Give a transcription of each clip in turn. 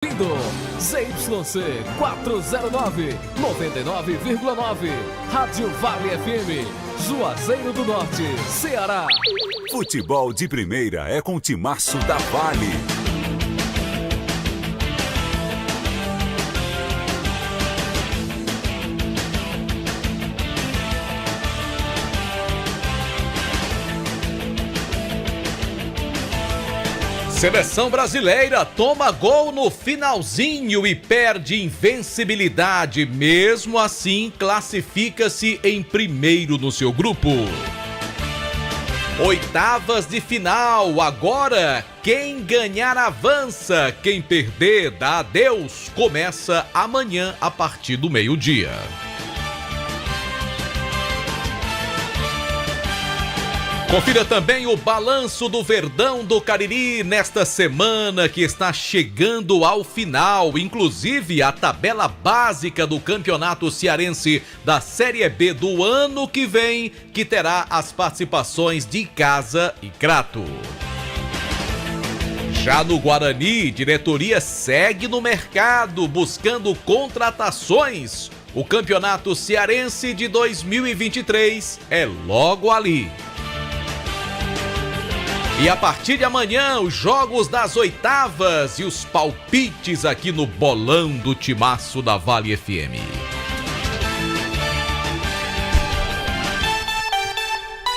ZYC 409, 99,9. Rádio Vale FM, Juazeiro do Norte, Ceará. Futebol de primeira é com o timaço da Vale. Seleção brasileira toma gol no finalzinho e perde invencibilidade. Mesmo assim, classifica-se em primeiro no seu grupo. Oitavas de final. Agora, quem ganhar avança. Quem perder dá adeus. Começa amanhã a partir do meio-dia. Confira também o balanço do Verdão do Cariri nesta semana que está chegando ao final, inclusive a tabela básica do Campeonato Cearense da Série B do ano que vem, que terá as participações de Casa e Crato. Já no Guarani, diretoria segue no mercado buscando contratações. O Campeonato Cearense de 2023 é logo ali. E a partir de amanhã, os jogos das oitavas e os palpites aqui no Bolão do Timaço da Vale FM.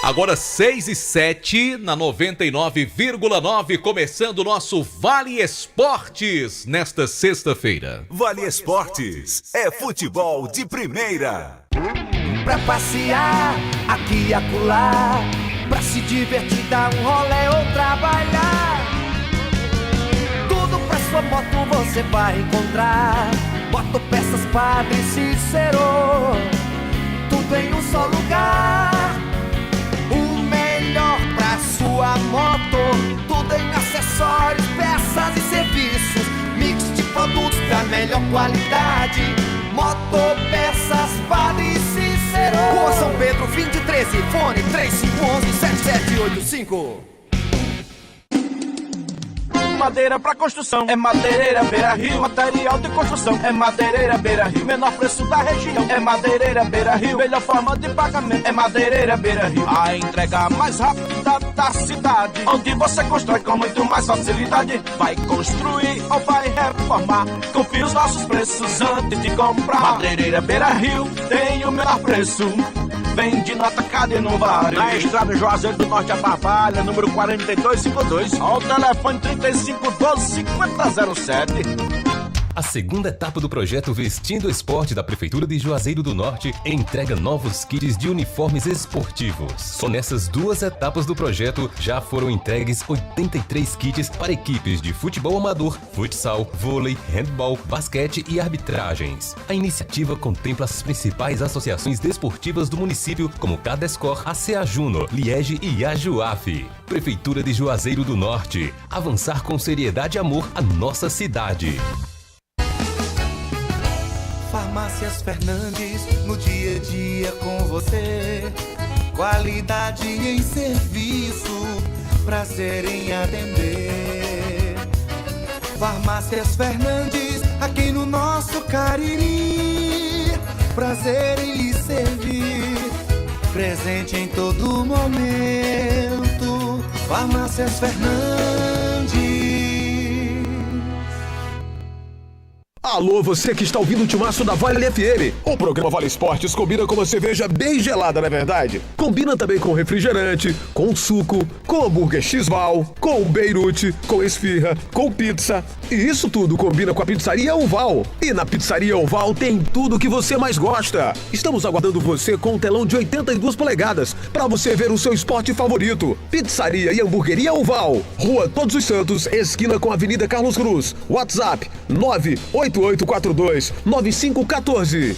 Agora 6h07 na 99,9, começando o nosso Vale Esportes nesta sexta-feira. Vale Esportes é futebol de primeira. Pra passear aqui e acolá, pra se divertir, dar um rolê ou trabalhar. Tudo pra sua moto você vai encontrar. Motopeças Padre Cícero, tudo em um só lugar. O melhor pra sua moto, tudo em acessórios, peças e serviços. Mix de produtos da melhor qualidade. Motopeças Padre Cícero, Rua São Pedro, fim de 13, fone 3511-7785. Madeira pra construção é Madeireira Beira Rio. Material de construção é Madeireira Beira Rio. Menor preço da região é Madeireira Beira Rio. Melhor forma de pagamento é Madeireira Beira Rio. A entrega mais rápida da cidade, onde você constrói com muito mais facilidade. Vai construir ou vai reformar, confie os nossos preços antes de comprar. Madeireira Beira Rio tem o menor preço. Vende no atacado e no varejo. Na estrada Juazeiro do Norte a Barbalha, número 4252. Ao telefone 3512-5007. A segunda etapa do projeto Vestindo Esporte da Prefeitura de Juazeiro do Norte entrega novos kits de uniformes esportivos. Só nessas duas etapas do projeto já foram entregues 83 kits para equipes de futebol amador, futsal, vôlei, handball, basquete e arbitragens. A iniciativa contempla as principais associações desportivas do município, como Cadescor, ACA Juno, Liege e Ajuaf. Prefeitura de Juazeiro do Norte. Avançar com seriedade e amor a nossa cidade. Farmácias Fernandes, no dia a dia com você. Qualidade em serviço, prazer em atender. Farmácias Fernandes, aqui no nosso Cariri. Prazer em lhe servir, presente em todo momento. Farmácias Fernandes. Alô, você que está ouvindo o Timaço da Vale FM. O programa Vale Esportes combina com uma cerveja bem gelada, não é verdade? Combina também com refrigerante, com suco, com hambúrguer X-Val, com Beirute, com esfirra, com pizza. E isso tudo combina com a Pizzaria Oval. E na Pizzaria Oval tem tudo o que você mais gosta. Estamos aguardando você com um telão de 82 polegadas para você ver o seu esporte favorito. Pizzaria e Hamburgueria Oval. Rua Todos os Santos, esquina com a Avenida Carlos Cruz. WhatsApp 98842-9514.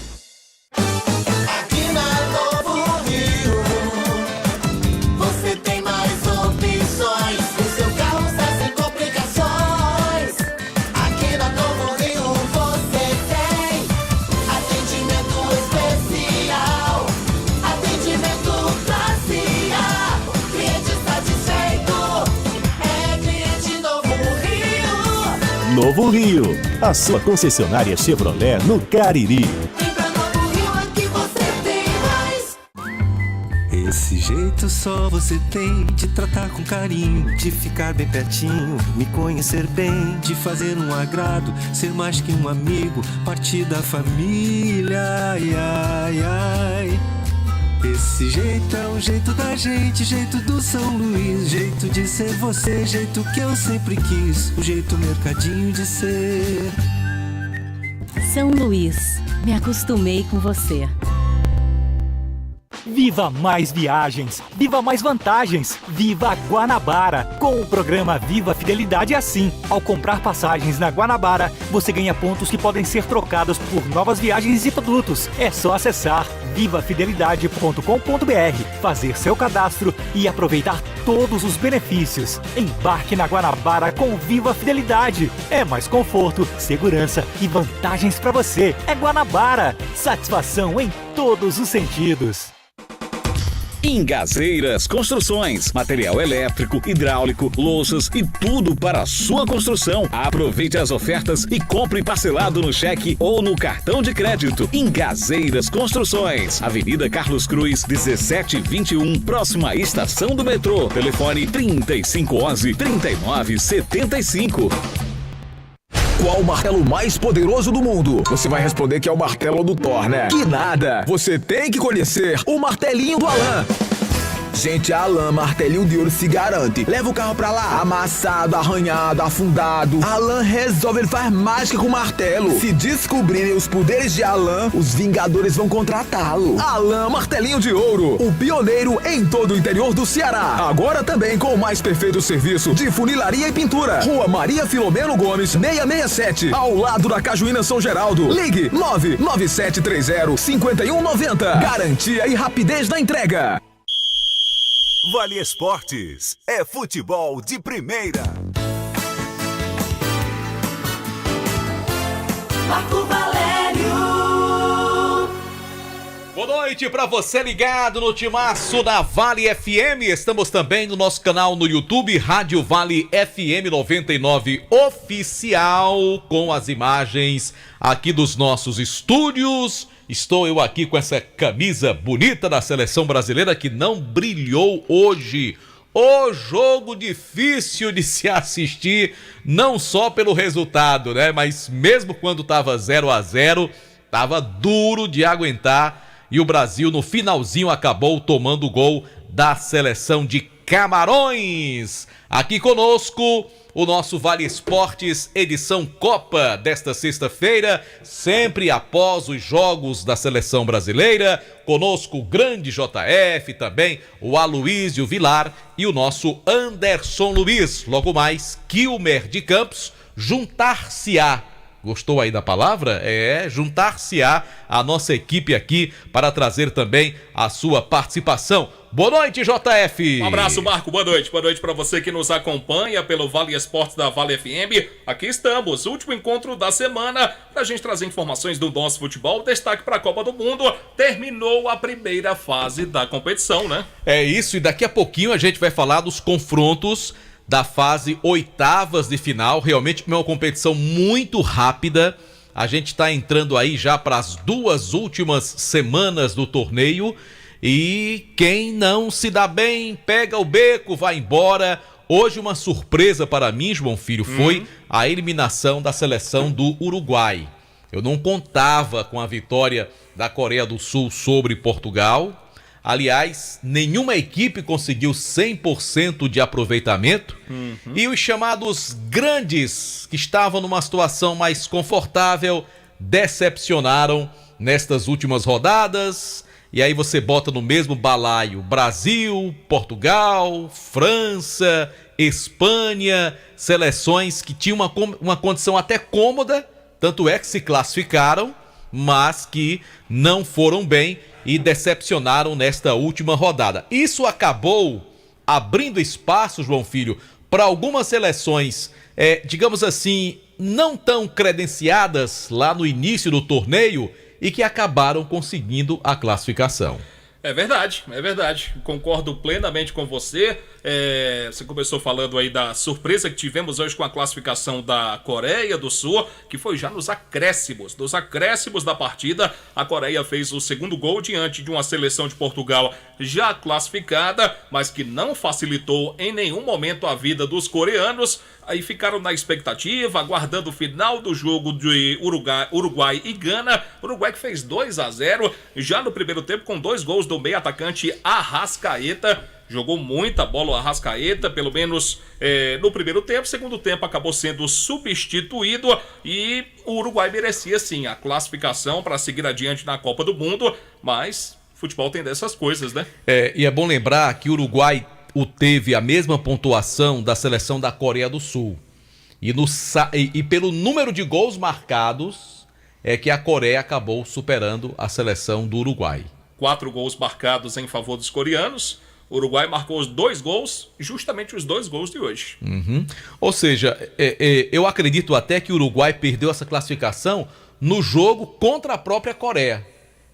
Aqui na Novo Rio, você tem mais opções. O seu carro está sem complicações. Aqui na Novo Rio você tem atendimento especial, atendimento classe A. O cliente está satisfeito, é cliente Novo Rio. Novo Rio, a sua concessionária Chevrolet no Cariri. Esse jeito só você tem de tratar com carinho, de ficar bem pertinho, me conhecer bem, de fazer um agrado, ser mais que um amigo, partir da família, ai, ai, ai. Esse jeito é o jeito da gente, jeito do São Luís, jeito de ser você, jeito que eu sempre quis, o jeito mercadinho de ser. São Luís, me acostumei com você. Viva mais viagens, viva mais vantagens, viva Guanabara! Com o programa Viva Fidelidade é assim. Ao comprar passagens na Guanabara, você ganha pontos que podem ser trocados por novas viagens e produtos. É só acessar vivafidelidade.com.br, fazer seu cadastro e aproveitar todos os benefícios. Embarque na Guanabara com Viva Fidelidade. É mais conforto, segurança e vantagens para você. É Guanabara, satisfação em todos os sentidos. Ingazeiras Construções, material elétrico, hidráulico, louças e tudo para a sua construção. Aproveite as ofertas e compre parcelado no cheque ou no cartão de crédito. Ingazeiras Construções, Avenida Carlos Cruz, 1721, próxima à estação do metrô. Telefone 3511-3975. Qual o martelo mais poderoso do mundo? Você vai responder que é o martelo do Thor, né? Que nada! Você tem que conhecer o martelinho do Alan. Gente, a Alan Martelinho de Ouro se garante. Leva o carro pra lá, amassado, arranhado, afundado. Alan resolve, ele faz mágica com o martelo. Se descobrirem os poderes de Alan, os Vingadores vão contratá-lo. Alan Martelinho de Ouro, o pioneiro em todo o interior do Ceará. Agora também com o mais perfeito serviço de funilaria e pintura. Rua Maria Filomeno Gomes, 667, ao lado da Cajuína São Geraldo. Ligue 99730-5190. Garantia e rapidez na entrega. Vale Esportes é futebol de primeira. Marco Valério. Boa noite para você ligado no timaço da Vale FM. Estamos também no nosso canal no YouTube, Rádio Vale FM 99 Oficial, com as imagens aqui dos nossos estúdios. Estou eu aqui com essa camisa bonita da seleção brasileira que não brilhou hoje. O jogo difícil de se assistir, não só pelo resultado, né? Mas mesmo quando estava 0-0, estava duro de aguentar. E o Brasil no finalzinho acabou tomando o gol da seleção de Camarões. Aqui conosco o nosso Vale Esportes edição Copa desta sexta-feira, sempre após os jogos da seleção brasileira. Conosco o grande JF, também o Aloísio Vilar e o nosso Anderson Luiz. Logo mais, Quilmer de Campos, juntar-se-á. Gostou aí da palavra? Juntar-se-á a nossa equipe aqui para trazer também a sua participação. Boa noite, JF. Um abraço, Marco. Boa noite para você que nos acompanha pelo Vale Esportes da Vale FM. Aqui estamos, último encontro da semana, para a gente trazer informações do nosso futebol. Destaque para a Copa do Mundo. Terminou a primeira fase da competição, né? É isso, e daqui a pouquinho a gente vai falar dos confrontos da fase oitavas de final. Realmente uma competição muito rápida. A gente está entrando aí já para as 2 últimas semanas do torneio. E quem não se dá bem, pega o beco, vai embora. Hoje uma surpresa para mim, João Filho, foi a eliminação da seleção do Uruguai. Eu não contava com a vitória da Coreia do Sul sobre Portugal. Aliás, nenhuma equipe conseguiu 100% de aproveitamento. E os chamados grandes, que estavam numa situação mais confortável, decepcionaram nestas últimas rodadas. E aí você bota no mesmo balaio Brasil, Portugal, França, Espanha, seleções que tinham uma condição até cômoda, tanto é que se classificaram, mas que não foram bem e decepcionaram nesta última rodada. Isso acabou abrindo espaço, João Filho, para algumas seleções, digamos assim, não tão credenciadas lá no início do torneio e que acabaram conseguindo a classificação. É verdade. Concordo plenamente com você. Você começou falando aí da surpresa que tivemos hoje com a classificação da Coreia do Sul, que foi já nos acréscimos. Nos acréscimos da partida, a Coreia fez o segundo gol diante de uma seleção de Portugal já classificada, mas que não facilitou em nenhum momento a vida dos coreanos. Aí ficaram na expectativa, aguardando o final do jogo de Uruguai e Gana. Uruguai que fez 2-0 já no primeiro tempo com 2 gols do meio atacante Arrascaeta. Jogou muita bola o Arrascaeta, pelo menos no primeiro tempo. Segundo tempo acabou sendo substituído e o Uruguai merecia sim a classificação para seguir adiante na Copa do Mundo, mas futebol tem dessas coisas, né? E é bom lembrar que o Uruguai teve a mesma pontuação da seleção da Coreia do Sul. E pelo número de gols marcados, é que a Coreia acabou superando a seleção do Uruguai. 4 gols marcados em favor dos coreanos. O Uruguai marcou os 2 gols, justamente os 2 gols de hoje. Ou seja, eu acredito até que o Uruguai perdeu essa classificação no jogo contra a própria Coreia.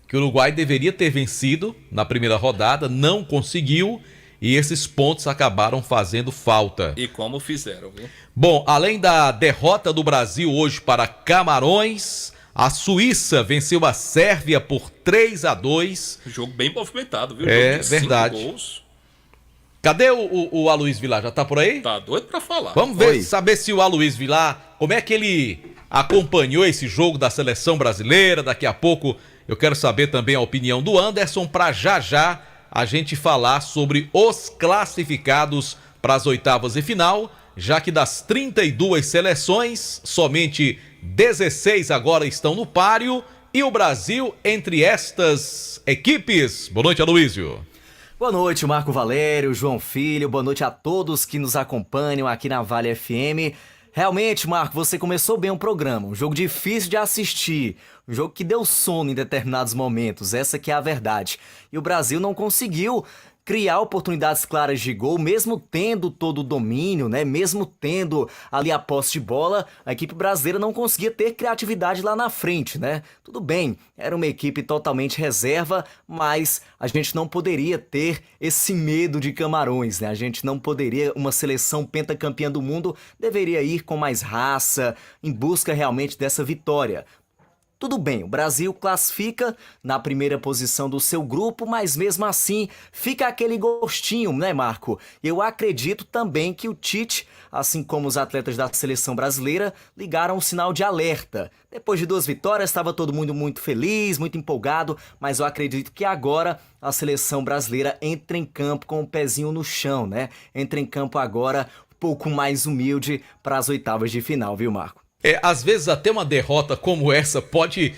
Que o Uruguai deveria ter vencido na primeira rodada, não conseguiu. E esses pontos acabaram fazendo falta. E como fizeram, viu? Bom, além da derrota do Brasil hoje para Camarões, a Suíça venceu a Sérvia por 3-2. Jogo bem movimentado, viu? É jogo de verdade. 5 gols. Cadê o Aloysio Vilar? Já tá por aí? Tá doido pra falar. Vamos ver, saber se o Aloysio Vilar, como é que ele acompanhou esse jogo da seleção brasileira. Daqui a pouco eu quero saber também a opinião do Anderson para já a gente falar sobre os classificados para as oitavas de final, já que das 32 seleções, somente 16 agora estão no páreo e o Brasil entre estas equipes. Boa noite, Aloysio. Boa noite, Marco Valério, João Filho, boa noite a todos que nos acompanham aqui na Vale FM. Realmente, Marco, você começou bem o programa, um jogo difícil de assistir, um jogo que deu sono em determinados momentos, essa que é a verdade. E o Brasil não conseguiu criar oportunidades claras de gol, mesmo tendo todo o domínio, né? Mesmo tendo ali a posse de bola, a equipe brasileira não conseguia ter criatividade lá na frente, né? Tudo bem, era uma equipe totalmente reserva, mas a gente não poderia ter esse medo de Camarões, né? A gente não poderia, uma seleção pentacampeã do mundo deveria ir com mais raça, em busca realmente dessa vitória. Tudo bem, o Brasil classifica na primeira posição do seu grupo, mas mesmo assim fica aquele gostinho, né, Marco? Eu acredito também que o Tite, assim como os atletas da seleção brasileira, ligaram um sinal de alerta. Depois de 2 vitórias, estava todo mundo muito feliz, muito empolgado, mas eu acredito que agora a seleção brasileira entra em campo com o pezinho no chão, né? Entra em campo agora um pouco mais humilde para as oitavas de final, viu, Marco? Às vezes até uma derrota como essa pode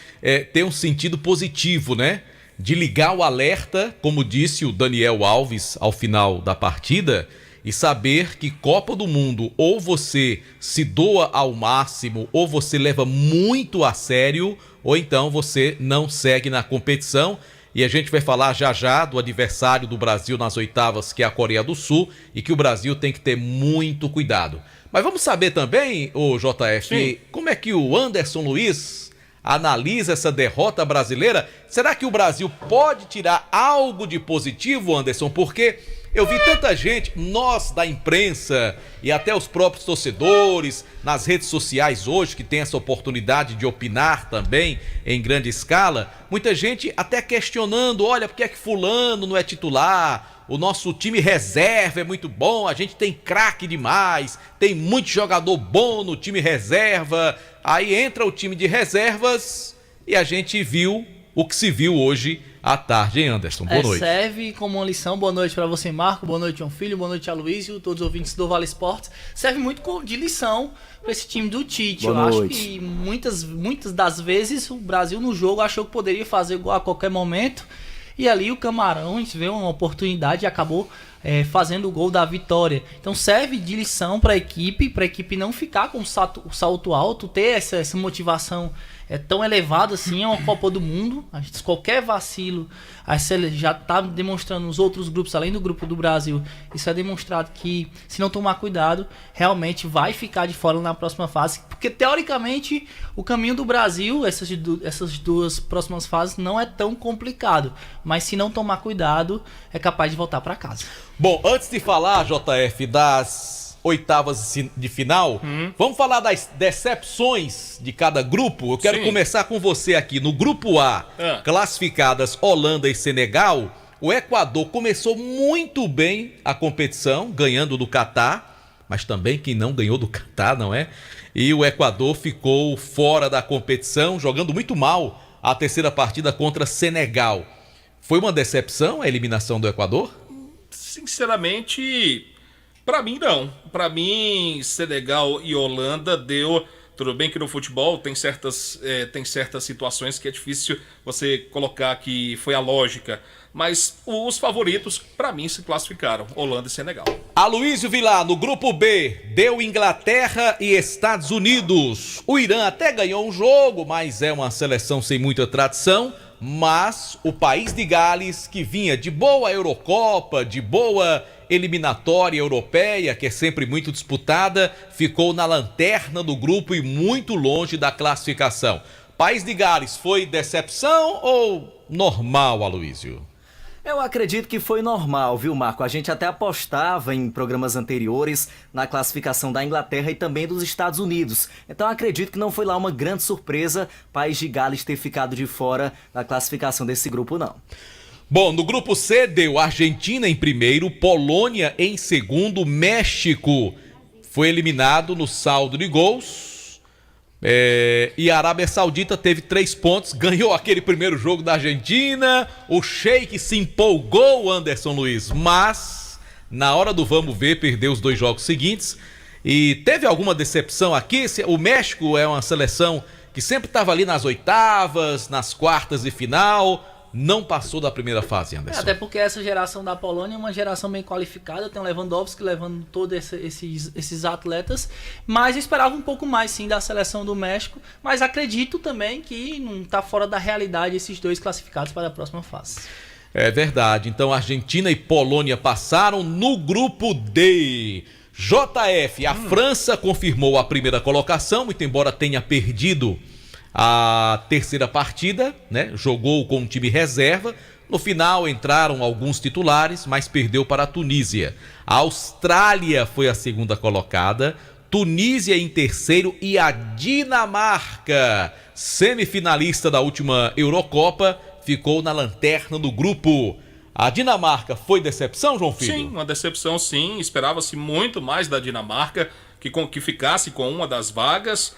ter um sentido positivo, né? De ligar o alerta, como disse o Daniel Alves ao final da partida, e saber que Copa do Mundo ou você se doa ao máximo, ou você leva muito a sério, ou então você não segue na competição. E a gente vai falar já do adversário do Brasil nas oitavas, que é a Coreia do Sul, e que o Brasil tem que ter muito cuidado. Mas vamos saber também, o JF, como é que o Anderson Luiz analisa essa derrota brasileira? Será que o Brasil pode tirar algo de positivo, Anderson? Porque eu vi tanta gente, nós da imprensa e até os próprios torcedores, nas redes sociais hoje, que tem essa oportunidade de opinar também em grande escala, muita gente até questionando, olha, por que é que fulano não é titular? O nosso time reserva é muito bom, a gente tem craque demais, tem muito jogador bom no time reserva. Aí entra o time de reservas e a gente viu o que se viu hoje à tarde, hein, Anderson? Boa noite. Serve como uma lição. Boa noite para você, Marco. Boa noite, João Filho. Boa noite, Aloysio, todos os ouvintes do Vale Esportes. Serve muito de lição para esse time do Tite. Eu acho que muitas das vezes o Brasil no jogo achou que poderia fazer gol a qualquer momento. E ali o Camarões veio uma oportunidade e acabou fazendo o gol da vitória. Então serve de lição para a equipe não ficar com o salto alto, ter essa motivação tão elevada assim, é uma Copa do Mundo. Qualquer vacilo, já está demonstrando nos outros grupos, além do grupo do Brasil, isso é demonstrado que, se não tomar cuidado, realmente vai ficar de fora na próxima fase, porque teoricamente o caminho do Brasil, essas duas próximas fases, não é tão complicado, mas se não tomar cuidado, é capaz de voltar para casa. Bom, antes de falar, JF, das oitavas de final, vamos falar das decepções de cada grupo. Eu quero começar com você aqui. No grupo A, classificadas Holanda e Senegal, o Equador começou muito bem a competição, ganhando do Catar, mas também quem não ganhou do Catar, não é? E o Equador ficou fora da competição, jogando muito mal a terceira partida contra Senegal. Foi uma decepção a eliminação do Equador? Sinceramente, pra mim não. Pra mim, Senegal e Holanda deu... Tudo bem que no futebol tem certas situações que é difícil você colocar que foi a lógica. Mas os favoritos, pra mim, se classificaram. Holanda e Senegal. Aloysio Vilar, no grupo B, deu Inglaterra e Estados Unidos. O Irã até ganhou um jogo, mas é uma seleção sem muita tradição. Mas o país de Gales, que vinha de boa Eurocopa, de boa eliminatória europeia, que é sempre muito disputada, ficou na lanterna do grupo e muito longe da classificação. País de Gales, foi decepção ou normal, Aloysio? Eu acredito que foi normal, viu, Marco? A gente até apostava em programas anteriores na classificação da Inglaterra e também dos Estados Unidos. Então acredito que não foi lá uma grande surpresa País de Gales ter ficado de fora da classificação desse grupo, não. Bom, no grupo C deu Argentina em primeiro, Polônia em segundo, México foi eliminado no saldo de gols. E a Arábia Saudita teve 3 pontos, ganhou aquele primeiro jogo da Argentina, o Sheik se empolgou, Anderson Luiz, mas na hora do vamos ver, perdeu os 2 jogos seguintes. E teve alguma decepção aqui? O México é uma seleção que sempre estava ali nas oitavas, nas quartas de final, não passou da primeira fase, Anderson. Até porque essa geração da Polônia é uma geração bem qualificada, tem o Lewandowski levando todos esses atletas, mas eu esperava um pouco mais sim da seleção do México, mas acredito também que não está fora da realidade esses 2 classificados para a próxima fase. É verdade, então Argentina e Polônia passaram no grupo D. JF, a França confirmou a primeira colocação, muito embora tenha perdido a terceira partida, né? Jogou com um time reserva. No final entraram alguns titulares, mas perdeu para a Tunísia. A Austrália foi a segunda colocada, Tunísia em terceiro e a Dinamarca, semifinalista da última Eurocopa, ficou na lanterna do grupo. A Dinamarca foi decepção, João Filho? Sim, uma decepção sim. Esperava-se muito mais da Dinamarca, que ficasse com uma das vagas.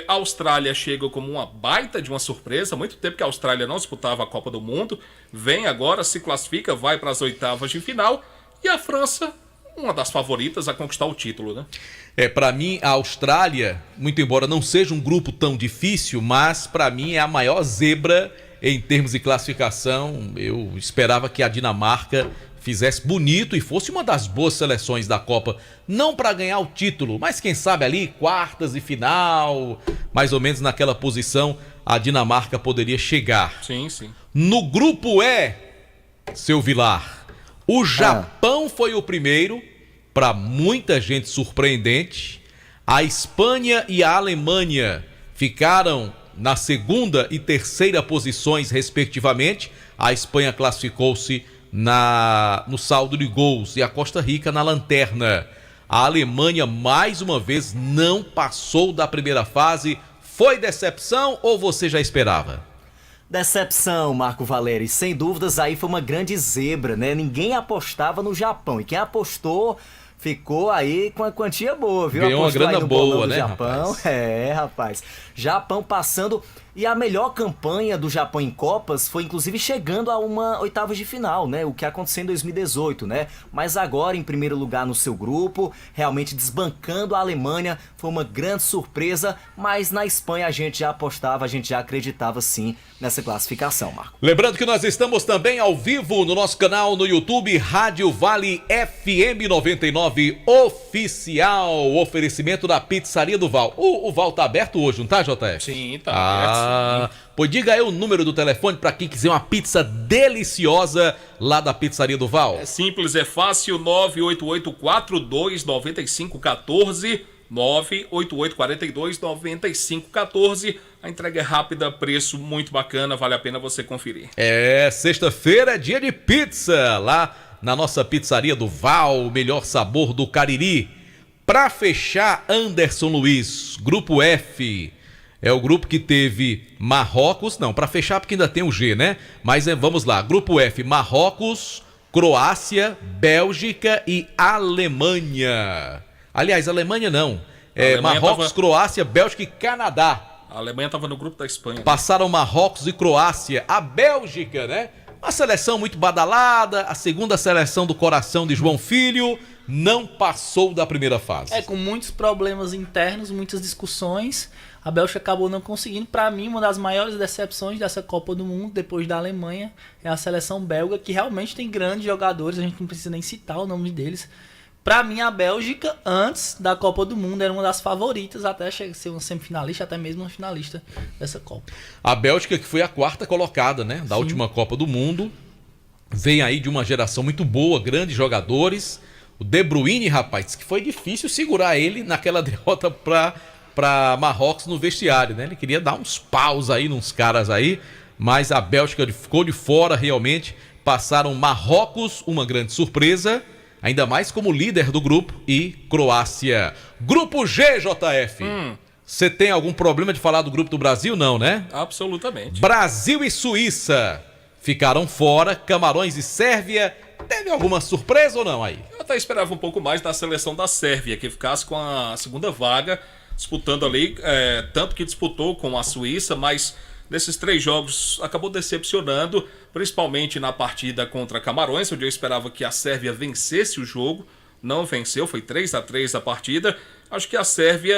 A Austrália chega como uma baita de uma surpresa. Há muito tempo que a Austrália não disputava a Copa do Mundo. Vem agora, se classifica, vai para as oitavas de final. E a França, uma das favoritas a conquistar o título, né? Para mim, a Austrália, muito embora não seja um grupo tão difícil, mas para mim é a maior zebra em termos de classificação. Eu esperava que a Dinamarca fizesse bonito e fosse uma das boas seleções da Copa, não para ganhar o título, mas quem sabe ali, quartas de final, mais ou menos naquela posição, a Dinamarca poderia chegar. Sim, sim. No grupo E, seu Vilar, o Japão foi o primeiro, para muita gente surpreendente. A Espanha e a Alemanha ficaram na segunda e terceira posições, respectivamente. A Espanha classificou-se no saldo de gols e a Costa Rica na lanterna. A Alemanha, mais uma vez, não passou da primeira fase. Foi decepção ou você já esperava? Decepção, Marco Valério. Sem dúvidas, aí foi uma grande zebra, né? Ninguém apostava no Japão. E quem apostou ficou aí com a quantia boa, viu? Ganhou uma grana boa, né, Japão. rapaz? Rapaz. Japão passando E a melhor campanha do Japão em Copas foi inclusive chegando a uma oitava de final, né? O que aconteceu em 2018, né? Mas agora em primeiro lugar no seu grupo, realmente desbancando a Alemanha, foi uma grande surpresa, mas na Espanha a gente já apostava, a gente já acreditava sim nessa classificação, Marco. Lembrando que nós estamos também ao vivo no nosso canal no YouTube, Rádio Vale FM 99 Oficial, oferecimento da Pizzaria do Val. O Val tá aberto hoje, não tá, JF? Sim, tá aberto. Pois diga aí o número do telefone para quem quiser uma pizza deliciosa lá da Pizzaria do Val. É simples, é fácil, 988-42-9514, 988-42-9514. A entrega é rápida, preço muito bacana, vale a pena você conferir. É, sexta-feira é dia de pizza, lá na nossa Pizzaria do Val, o melhor sabor do Cariri. Pra fechar, Anderson Luiz, Grupo F, é o grupo que teve Marrocos, não, pra fechar porque ainda tem o G, né? Mas vamos lá, Grupo F, Marrocos, Croácia, Bélgica e Alemanha. Aliás, Alemanha não, Marrocos, Croácia, Bélgica e Canadá. A Alemanha estava no grupo da Espanha. Passaram Marrocos e Croácia. A Bélgica, né? Uma seleção muito badalada, a segunda seleção do coração de João Filho, não passou da primeira fase. Com muitos problemas internos, muitas discussões, a Bélgica acabou não conseguindo. Para mim, uma das maiores decepções dessa Copa do Mundo, depois da Alemanha, é a seleção belga, que realmente tem grandes jogadores, a gente não precisa nem citar o nome deles. Pra mim, a Bélgica, antes da Copa do Mundo, era uma das favoritas até ser uma semifinalista, até mesmo uma finalista dessa Copa. A Bélgica, que foi a quarta colocada, né, da última Copa do Mundo, vem aí de uma geração muito boa, grandes jogadores. O De Bruyne, rapaz, que foi difícil segurar ele naquela derrota pra Marrocos no vestiário, né? Ele queria dar uns paus aí nos caras aí, mas a Bélgica ficou de fora realmente. Passaram Marrocos, uma grande surpresa, ainda mais como líder do grupo, e Croácia. Grupo G, JF. Você tem algum problema de falar do grupo do Brasil? Não, né? Absolutamente. Brasil e Suíça ficaram fora. Camarões e Sérvia. Teve alguma surpresa ou não aí? Eu até esperava um pouco mais da seleção da Sérvia, que ficasse com a segunda vaga, disputando ali, tanto que disputou com a Suíça, mas nesses 3 jogos acabou decepcionando, principalmente na partida contra Camarões, onde eu esperava que a Sérvia vencesse o jogo. Não venceu, foi 3-3 a partida. Acho que a Sérvia,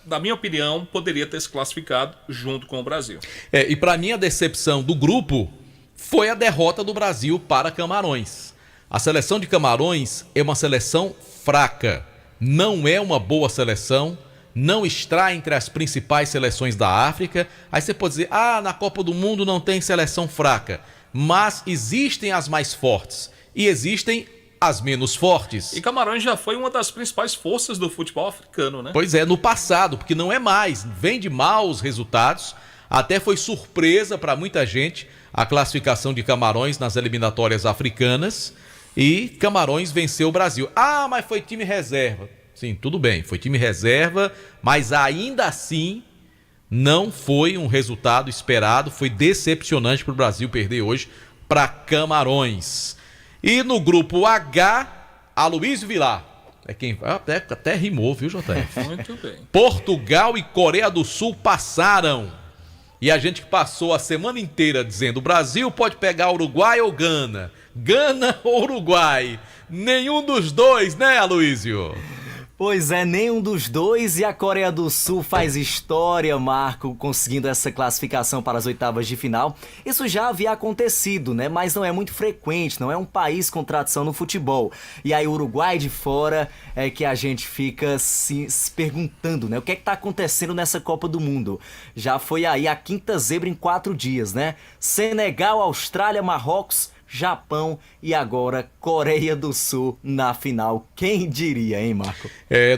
na minha opinião, poderia ter se classificado junto com o Brasil. E para mim a decepção do grupo foi a derrota do Brasil para Camarões. A seleção de Camarões é uma seleção fraca, não é uma boa seleção, não está entre as principais seleções da África. Aí você pode dizer, na Copa do Mundo não tem seleção fraca, mas existem as mais fortes e existem as menos fortes. E Camarões já foi uma das principais forças do futebol africano, né? Pois é, no passado, porque não é mais, vem de maus resultados. Até foi surpresa para muita gente a classificação de Camarões nas eliminatórias africanas, e Camarões venceu o Brasil. Mas foi time reserva. Sim, tudo bem, foi time reserva, mas ainda assim não foi um resultado esperado, foi decepcionante para o Brasil perder hoje para Camarões. E no grupo H, Aloysio Vilar. Até rimou, viu, JF? Muito bem. Portugal e Coreia do Sul passaram. E a gente passou a semana inteira dizendo: o Brasil pode pegar Uruguai ou Gana. Gana ou Uruguai. Nenhum dos dois, né, Aloysio? Pois é, nenhum dos dois, e a Coreia do Sul faz história, Marco, conseguindo essa classificação para as oitavas de final. Isso já havia acontecido, né? Mas não é muito frequente, não é um país com tradição no futebol. E aí o Uruguai de fora é que a gente fica se perguntando, né? O que é que tá acontecendo nessa Copa do Mundo? Já foi aí a quinta zebra em 4 dias, né? Senegal, Austrália, Marrocos, Japão e agora Coreia do Sul na final. Quem diria, hein, Marco?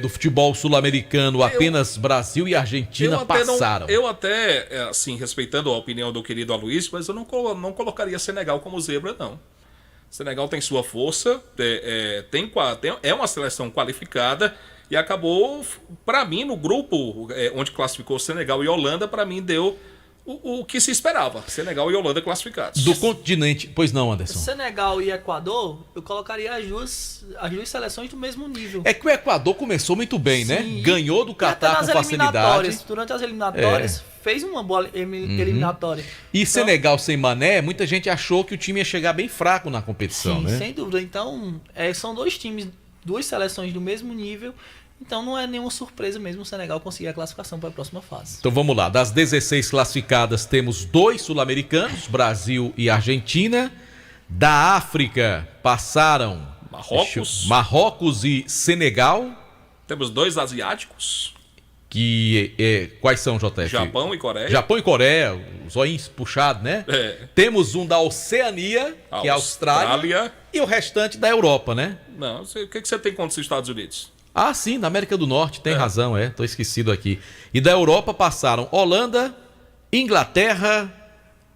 Do futebol sul-americano, apenas Brasil e Argentina passaram. Eu até, assim, respeitando a opinião do querido Aloysio, mas eu não colocaria Senegal como zebra, não. Senegal tem sua força, é uma seleção qualificada e acabou, para mim, no grupo onde classificou Senegal e Holanda, para mim deu o que se esperava. Senegal e Holanda classificados. Do continente. Pois não, Anderson. Senegal e Equador, eu colocaria as duas seleções do mesmo nível. É que o Equador começou muito bem, né? Ganhou do Catar com facilidade. Durante as eliminatórias, fez uma boa eliminatória. E então, Senegal sem Mané, muita gente achou que o time ia chegar bem fraco na competição, sim, né? Sem dúvida. Então, são dois times, duas seleções do mesmo nível. Então não é nenhuma surpresa mesmo o Senegal conseguir a classificação para a próxima fase. Então vamos lá, das 16 classificadas temos 2 sul-americanos, Brasil e Argentina. Da África passaram Marrocos e Senegal. Temos 2 asiáticos. Quais são, JF? Japão e Coreia. Japão e Coreia, os olhinhos puxados, né? Temos um da Oceania, que é a Austrália. E o restante da Europa, né? Não, o que você tem contra os Estados Unidos? Ah, sim, da América do Norte, tem razão, tô esquecido aqui. E da Europa passaram Holanda, Inglaterra,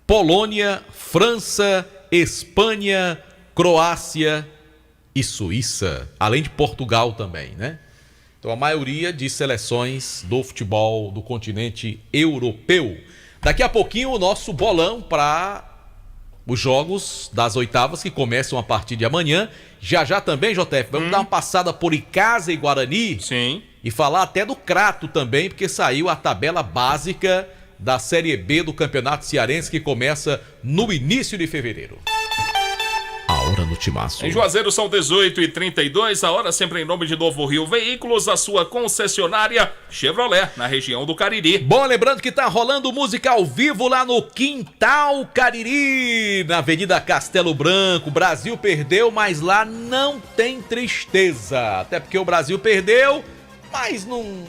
Polônia, França, Espanha, Croácia e Suíça, além de Portugal também, né? Então a maioria de seleções do futebol do continente europeu. Daqui a pouquinho o nosso bolão para os jogos das oitavas que começam a partir de amanhã. Já também, JF, vamos dar uma passada por Icasa e Guarani. Sim. E falar até do Crato também, porque saiu a tabela básica da Série B do Campeonato Cearense que começa no início de fevereiro. A hora no Timaço. Em Juazeiro são 18h32, a hora sempre em nome de Novo Rio Veículos, a sua concessionária Chevrolet, na região do Cariri. Bom, lembrando que tá rolando música ao vivo lá no Quintal Cariri, na Avenida Castelo Branco. O Brasil perdeu, mas lá não tem tristeza. Até porque o Brasil perdeu, mas não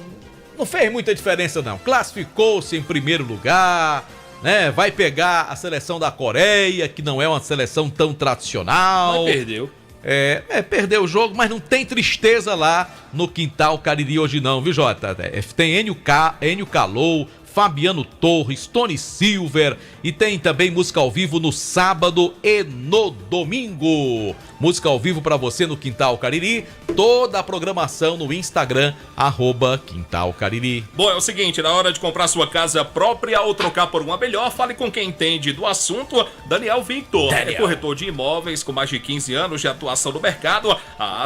fez muita diferença não. Classificou-se em primeiro lugar, né? Vai pegar a seleção da Coreia, que não é uma seleção tão tradicional. Mas perdeu. Perdeu o jogo, mas não tem tristeza lá no Quintal Cariri hoje não, viu, Jota? Tem Enio Calou, Fabiano Torres, Tony Silver e tem também música ao vivo no sábado e no domingo. Música ao vivo pra você no Quintal Cariri, toda a programação no Instagram, @Quintal Cariri. Bom, é o seguinte, na hora de comprar sua casa própria ou trocar por uma melhor, fale com quem entende do assunto, Daniel Victor. É corretor de imóveis com mais de 15 anos de atuação no mercado.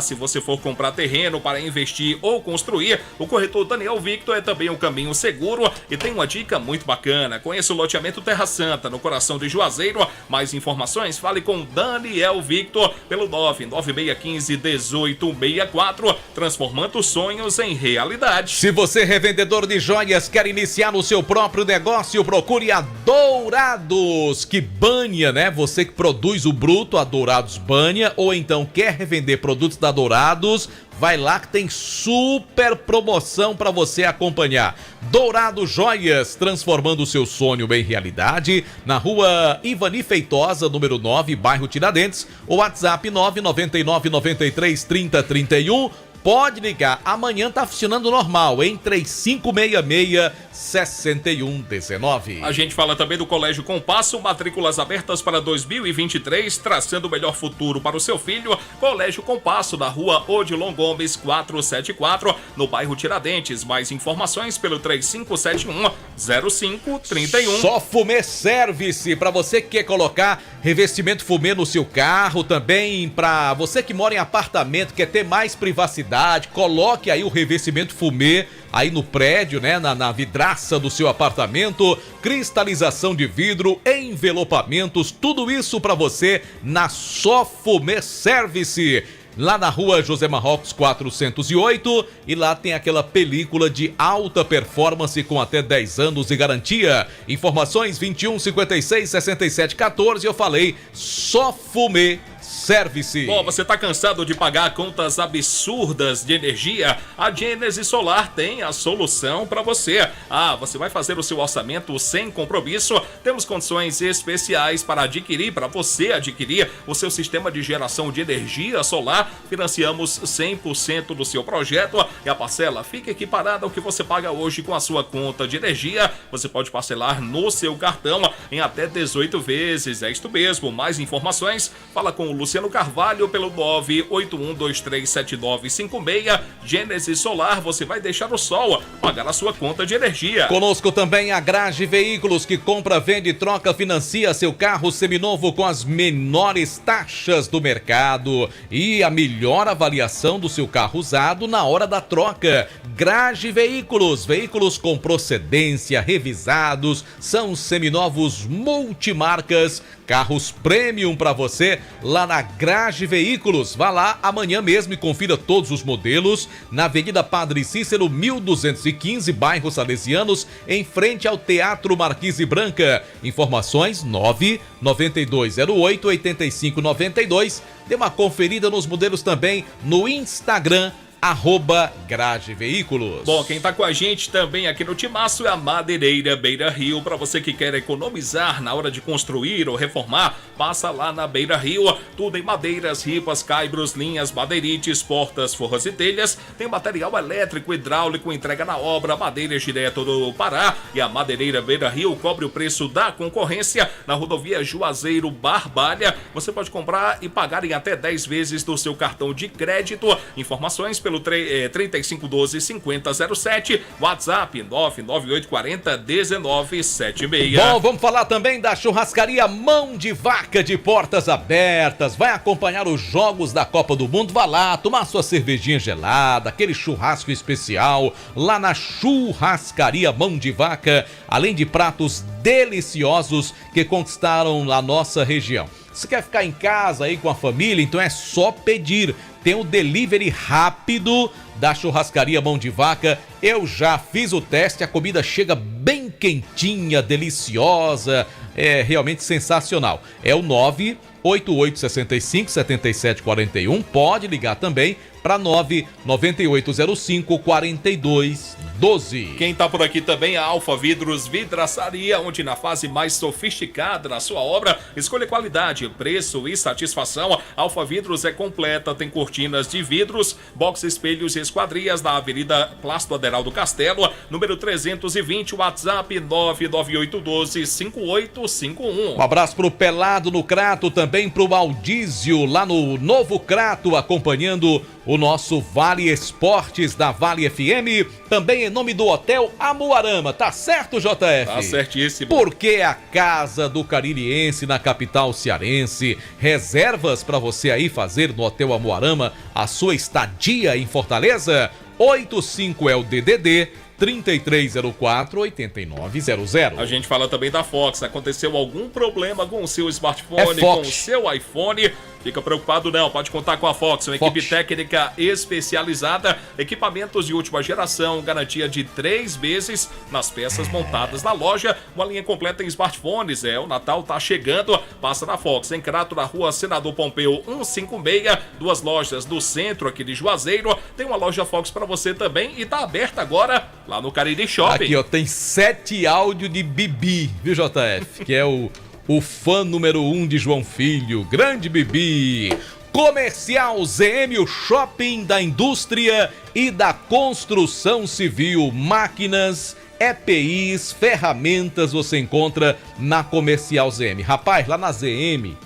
Se você for comprar terreno para investir ou construir, o corretor Daniel Victor é também um caminho seguro e tem uma dica muito bacana. Conheça o loteamento Terra Santa, no coração de Juazeiro. Mais informações, fale com Daniel Victor pelo 99615-1864, transformando sonhos em realidade. Se você é revendedor de joias, quer iniciar o seu próprio negócio, procure a Dourados, que banha, né? Você que produz o bruto, a Dourados banha, ou então quer revender produtos da Dourados, vai lá que tem super promoção para você acompanhar. Dourado Joias, transformando o seu sonho em realidade, na rua Ivani Feitosa, número 9, bairro Tiradentes, o WhatsApp 999933031. Pode ligar, amanhã tá funcionando normal, em 3566-6119. A gente fala também do Colégio Compasso, matrículas abertas para 2023, traçando o melhor futuro para o seu filho. Colégio Compasso, na rua Odilon Gomes 474, no bairro Tiradentes. Mais informações pelo 3571-0531. Só Fumê Service, para você que quer colocar revestimento fumê no seu carro, também para você que mora em apartamento, quer ter mais privacidade, coloque aí o revestimento fumê aí no prédio, né, na vidraça do seu apartamento, cristalização de vidro, envelopamentos, tudo isso para você na Só Fumê Service. Lá na rua José Marrocos 408, e lá tem aquela película de alta performance com até 10 anos de garantia. Informações 21 56 67 14, eu falei Só Fumê Service. Bom, você tá cansado de pagar contas absurdas de energia? A Gênesis Solar tem a solução para você. Você vai fazer o seu orçamento sem compromisso. Temos condições especiais para você adquirir o seu sistema de geração de energia solar. Financiamos 100% do seu projeto e a parcela fica equiparada ao que você paga hoje com a sua conta de energia. Você pode parcelar no seu cartão em até 18 vezes. É isto mesmo. Mais informações, fala com com o Luciano Carvalho pelo 981237956. Gênesis Solar, você vai deixar o sol pagar a sua conta de energia. Conosco também a Grage Veículos, que compra, vende, troca, financia seu carro seminovo com as menores taxas do mercado e a melhor avaliação do seu carro usado na hora da troca. Grage Veículos, veículos com procedência, revisados, são seminovos multimarcas, carros premium para você lá na Grage Veículos. Vá lá amanhã mesmo e confira todos os modelos na Avenida Padre Cícero 1215, bairro Salesianos, em frente ao Teatro Marquise Branca. Informações 99208-8592. Dê uma conferida nos modelos também no Instagram, @Grage Veículos. Bom, quem tá com a gente também aqui no Timaço é a Madeireira Beira Rio. Para você que quer economizar na hora de construir ou reformar, passa lá na Beira Rio. Tudo em madeiras, ripas, caibros, linhas, madeirites, portas, forras e telhas. Tem material elétrico, hidráulico, entrega na obra, madeiras direto do Pará. E a Madeireira Beira Rio cobre o preço da concorrência na rodovia Juazeiro Barbalha. Você pode comprar e pagar em até 10 vezes do seu cartão de crédito. Informações pelo 3512-5007, WhatsApp 99840-1976. Bom, vamos falar também da churrascaria Mão de Vaca, de portas abertas. Vai acompanhar os jogos da Copa do Mundo, vá lá tomar sua cervejinha gelada, aquele churrasco especial lá na churrascaria Mão de Vaca, além de pratos deliciosos que conquistaram a nossa região. Se quer ficar em casa aí com a família, então é só pedir. Tem o delivery rápido da churrascaria Mão de Vaca. Eu já fiz o teste, a comida chega bem quentinha, deliciosa, é realmente sensacional. É o 98865-7741, pode ligar também para 99805-4212. Quem tá por aqui também é a Alfa Vidros Vidraçaria, onde na fase mais sofisticada da sua obra, escolha qualidade, preço e satisfação. Alfa Vidros é completa, tem cortinas de vidros, box, espelhos e esquadrias na Avenida Plácido Aderaldo Castelo, número 320, WhatsApp 99812-5851. Um abraço pro Pelado no Crato, também pro Aldísio lá no Novo Crato, acompanhando o nosso Vale Esportes da Vale FM, também em nome do Hotel Amuarama, tá certo, JF? Tá certíssimo. Porque é a casa do caririense na capital cearense. Reservas para você aí fazer no Hotel Amuarama a sua estadia em Fortaleza. 85 é o DDD 3304-8900. A gente fala também da Fox. Aconteceu algum problema com o seu smartphone, com o seu iPhone? Fica preocupado não, pode contar com a Fox, uma equipe técnica especializada, equipamentos de última geração, garantia de 3 meses nas peças montadas na loja, uma linha completa em smartphones. O Natal tá chegando, passa na Fox, em Crato, na rua Senador Pompeu 156, 2 lojas do centro aqui de Juazeiro, tem uma loja Fox para você também e tá aberta agora lá no Cariri Shopping. Aqui ó, tem 7 áudios de Bibi, viu JF, que é o fã número 1 de João Filho, grande Bibi. Comercial ZM, o shopping da indústria e da construção civil, máquinas, EPIs, ferramentas você encontra na Comercial ZM. Rapaz, lá na ZM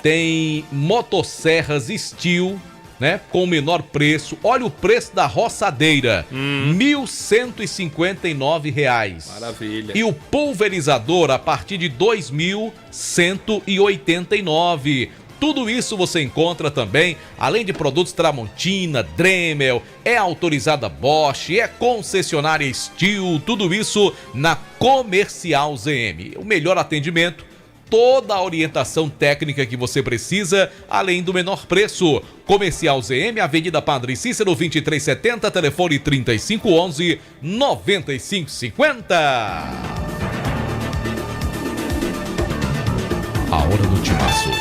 tem motosserras Steel, né, com o menor preço. Olha o preço da roçadeira, R$1.159. Maravilha. E o pulverizador a partir de R$2.189. Tudo isso você encontra também, além de produtos Tramontina, Dremel, é autorizada Bosch, é concessionária Steel, tudo isso na Comercial ZM. O melhor atendimento, toda a orientação técnica que você precisa, além do menor preço. Comercial ZM, Avenida Padre Cícero 2370, telefone 3511-9550. A hora do Timaço.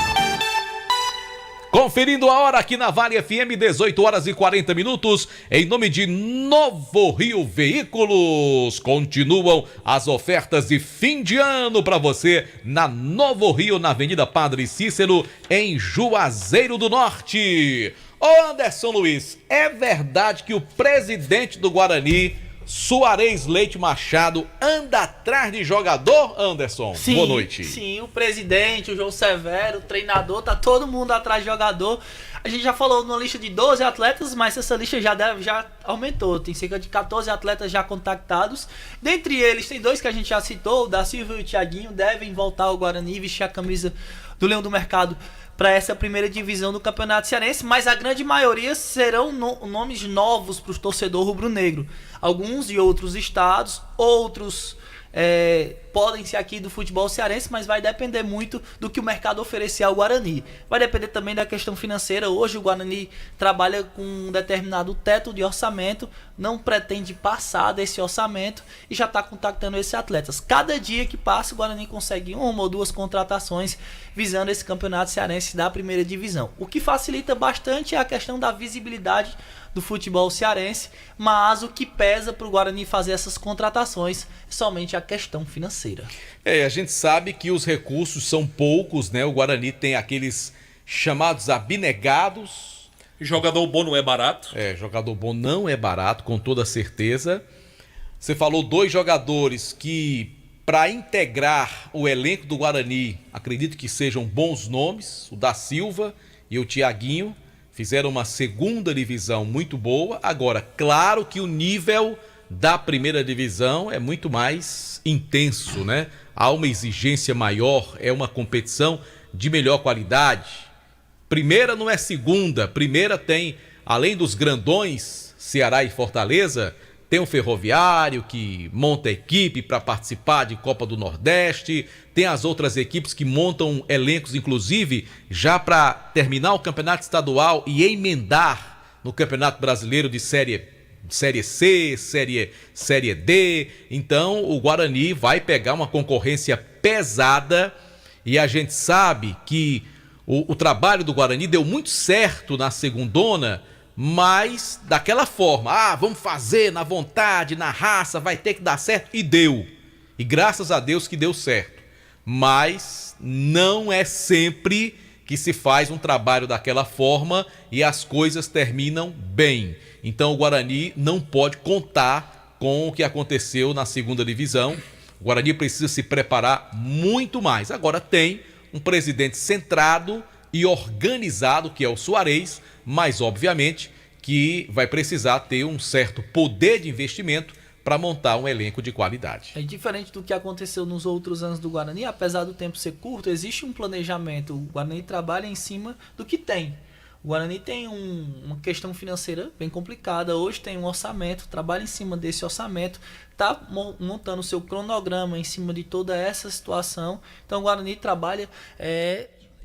Conferindo a hora aqui na Vale FM, 18 horas e 40 minutos, em nome de Novo Rio Veículos. Continuam as ofertas de fim de ano para você na Novo Rio, na Avenida Padre Cícero, em Juazeiro do Norte. Ô Anderson Luiz, é verdade que o presidente do Guarani Suarez Leite Machado anda atrás de jogador, Anderson? Sim, boa noite. Sim, o presidente, o João Severo, o treinador, tá todo mundo atrás de jogador. A gente já falou numa lista de 12 atletas, mas essa lista já aumentou. Tem cerca de 14 atletas já contactados. Dentre eles, tem 2 que a gente já citou, o da Silva e o Thiaguinho, devem voltar ao Guarani e vestir a camisa do Leão do Mercado para essa primeira divisão do Campeonato Cearense, mas a grande maioria serão nomes novos para o torcedor rubro-negro. Alguns de outros estados, outros podem ser aqui do futebol cearense, mas vai depender muito do que o mercado oferecer ao Guarani. Vai depender também da questão financeira. Hoje o Guarani trabalha com um determinado teto de orçamento, não pretende passar desse orçamento e já está contactando esses atletas. Cada dia que passa o Guarani consegue 1 ou 2 contratações visando esse campeonato cearense da primeira divisão. O que facilita bastante é a questão da visibilidade do futebol cearense, mas o que pesa para o Guarani fazer essas contratações é somente a questão financeira. A gente sabe que os recursos são poucos, né? O Guarani tem aqueles chamados abnegados. Jogador bom não é barato. Jogador bom não é barato, com toda certeza. Você falou 2 jogadores que, para integrar o elenco do Guarani, acredito que sejam bons nomes, o da Silva e o Thiaguinho. Fizeram uma segunda divisão muito boa. Agora, claro que o nível da primeira divisão é muito mais intenso, né? Há uma exigência maior, é uma competição de melhor qualidade. Primeira não é segunda. Primeira tem, além dos grandões, Ceará e Fortaleza, tem o Ferroviário que monta equipe para participar de Copa do Nordeste, tem as outras equipes que montam elencos, inclusive, já para terminar o campeonato estadual e emendar no Campeonato Brasileiro de Série C, Série D. Então o Guarani vai pegar uma concorrência pesada e a gente sabe que o trabalho do Guarani deu muito certo na segundona, mas daquela forma, vamos fazer na vontade, na raça, vai ter que dar certo, e deu. E graças a Deus que deu certo. Mas não é sempre que se faz um trabalho daquela forma e as coisas terminam bem. Então o Guarani não pode contar com o que aconteceu na segunda divisão. O Guarani precisa se preparar muito mais. Agora tem um presidente centrado e organizado, que é o Suarez, mas obviamente que vai precisar ter um certo poder de investimento para montar um elenco de qualidade. É diferente do que aconteceu nos outros anos do Guarani, apesar do tempo ser curto, existe um planejamento. O Guarani trabalha em cima do que tem. O Guarani tem uma questão financeira bem complicada, hoje tem um orçamento, trabalha em cima desse orçamento, está montando o seu cronograma em cima de toda essa situação. Então o Guarani trabalha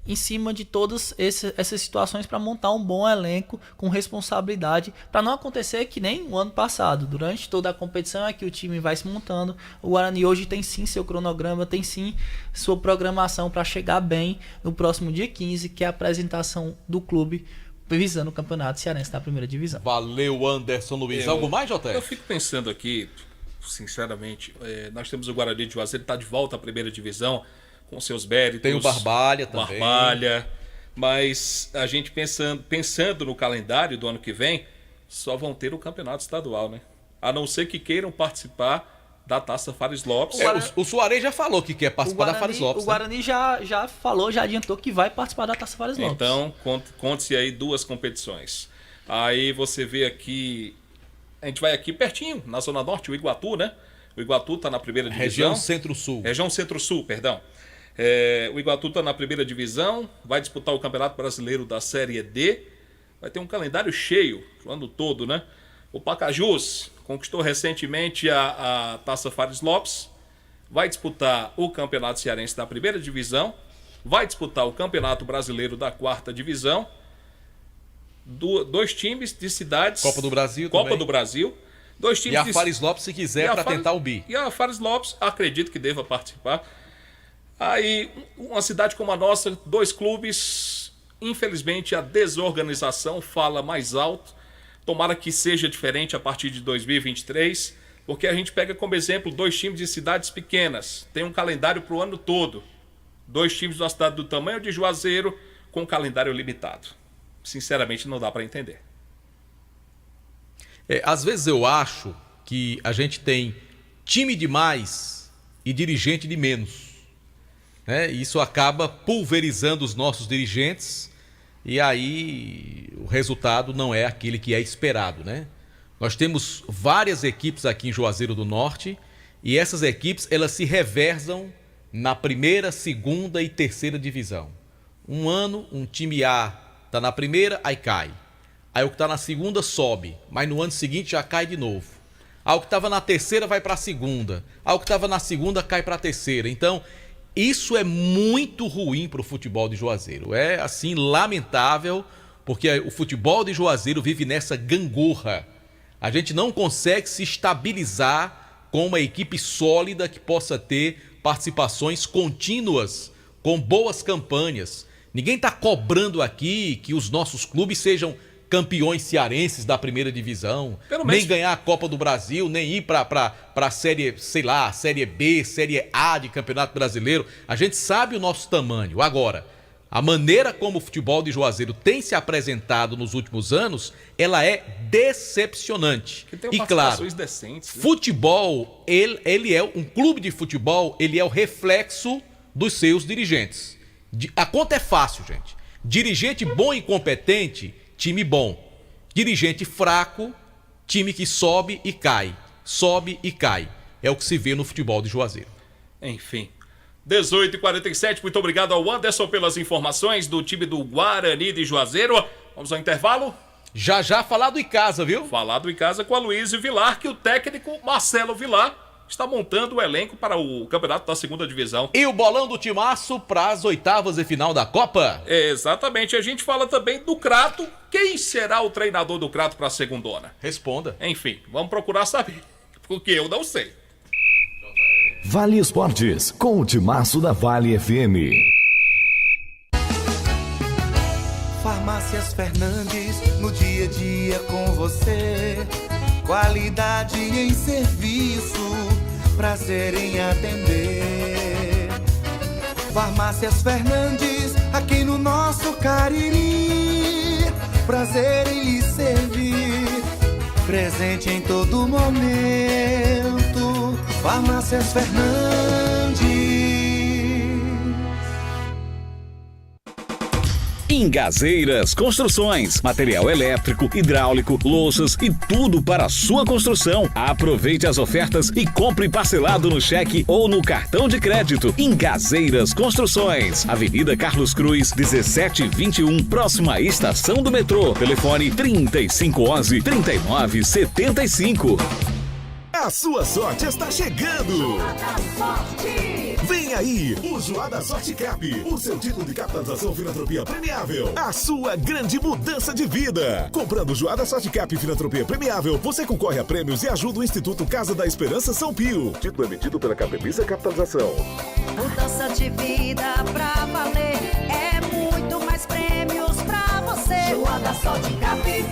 em cima de todas essas situações para montar um bom elenco com responsabilidade, para não acontecer que nem o ano passado. Durante toda a competição é que o time vai se montando. O Guarani hoje tem sim seu cronograma, tem sim sua programação para chegar bem no próximo dia 15, que é a apresentação do clube visando o Campeonato Cearense da primeira divisão. Valeu, Anderson Luiz. Algo mais, JF? Eu fico pensando aqui, sinceramente, nós temos o Guarani de Juazeiro, está de volta à primeira divisão, com seus méritos. Tem o Barbalha também. Mas a gente pensando no calendário do ano que vem, só vão ter o campeonato estadual, né? A não ser que queiram participar da Taça Fares Lopes. O Suarez já falou que quer participar da Fares Lopes. O Guarani já falou, já adiantou que vai participar da Taça Fares Lopes. Então, conte-se aí 2 competições. Aí você vê aqui, a gente vai aqui pertinho, na Zona Norte, o Iguatu, né? O Iguatu está na primeira divisão. Região Centro-Sul. Região Centro-Sul, perdão. O Iguatu está na primeira divisão, vai disputar o Campeonato Brasileiro da Série D, vai ter um calendário cheio, o ano todo, né? O Pacajus conquistou recentemente a Taça Fares Lopes, vai disputar o Campeonato Cearense da primeira divisão, vai disputar o Campeonato Brasileiro da quarta divisão, 2 times de cidades... Copa do Brasil Copa também. do Brasil. 2 times e a Fares Lopes, se quiser, para tentar o bi. E a Fares Lopes, acredito que deva participar. Aí, uma cidade como a nossa, 2 clubes, infelizmente a desorganização fala mais alto. Tomara que seja diferente a partir de 2023, porque a gente pega como exemplo 2 times de cidades pequenas, tem um calendário para o ano todo. 2 times da cidade do tamanho de Juazeiro, com calendário limitado. Sinceramente, não dá para entender. Às vezes eu acho que a gente tem time de mais e dirigente de menos, né? Isso acaba pulverizando os nossos dirigentes e aí o resultado não é aquele que é esperado, né? Nós temos várias equipes aqui em Juazeiro do Norte e essas equipes elas se revezam na primeira, segunda e terceira divisão. Um ano, um time A está na primeira, aí cai. Aí o que está na segunda sobe, mas no ano seguinte já cai de novo. Aí o que estava na terceira vai para a segunda. Aí o que estava na segunda cai para a terceira. Então, isso é muito ruim para o futebol de Juazeiro. É, assim, lamentável, porque o futebol de Juazeiro vive nessa gangorra. A gente não consegue se estabilizar com uma equipe sólida que possa ter participações contínuas, com boas campanhas. Ninguém está cobrando aqui que os nossos clubes sejam campeões cearenses da primeira divisão, nem ganhar a Copa do Brasil, nem ir para a série, sei lá, série B, série A de Campeonato Brasileiro. A gente sabe o nosso tamanho. Agora, a maneira como o futebol de Juazeiro tem se apresentado nos últimos anos, ela é decepcionante. E claro, decentes, né? Futebol, ele é um clube de futebol, ele é o reflexo dos seus dirigentes. A conta é fácil, gente. Dirigente bom e competente, time bom. Dirigente fraco, time que sobe e cai. Sobe e cai. É o que se vê no futebol de Juazeiro. Enfim. 18h47, muito obrigado ao Anderson pelas informações do time do Guarani de Juazeiro. Vamos ao intervalo? Já falar do Icasa, viu? Falar do Icasa com a Aloysio Vilar, que o técnico Marcelo Vilar está montando o elenco para o campeonato da segunda divisão. E o bolão do timaço para as oitavas de final da Copa? Exatamente, a gente fala também do Crato. Quem será o treinador do Crato para a segundona? Responda. Enfim, vamos procurar saber, porque eu não sei. Vale Esportes, com o timaço da Vale FM. Farmácias Fernandes, no dia a dia com você. Qualidade em serviço, prazer em atender. Farmácias Fernandes, aqui no nosso Cariri. Prazer em lhe servir, presente em todo momento. Farmácias Fernandes. Ingazeiras Construções, material elétrico, hidráulico, louças e tudo para a sua construção. Aproveite as ofertas e compre parcelado no cheque ou no cartão de crédito. Ingazeiras Construções, Avenida Carlos Cruz, 1721, próxima à estação do metrô. Telefone 3511-3975. A sua sorte está chegando! Vem aí, o Joá da Sorte Cap, o seu título de capitalização filantropia premiável. A sua grande mudança de vida. Comprando o Joá da Sorte Cap filantropia premiável, você concorre a prêmios e ajuda o Instituto Casa da Esperança São Pio. Título emitido pela Capemisa Capitalização. Mudança de vida pra valer, é muito mais prêmios pra você. Joá da Sorte Cap.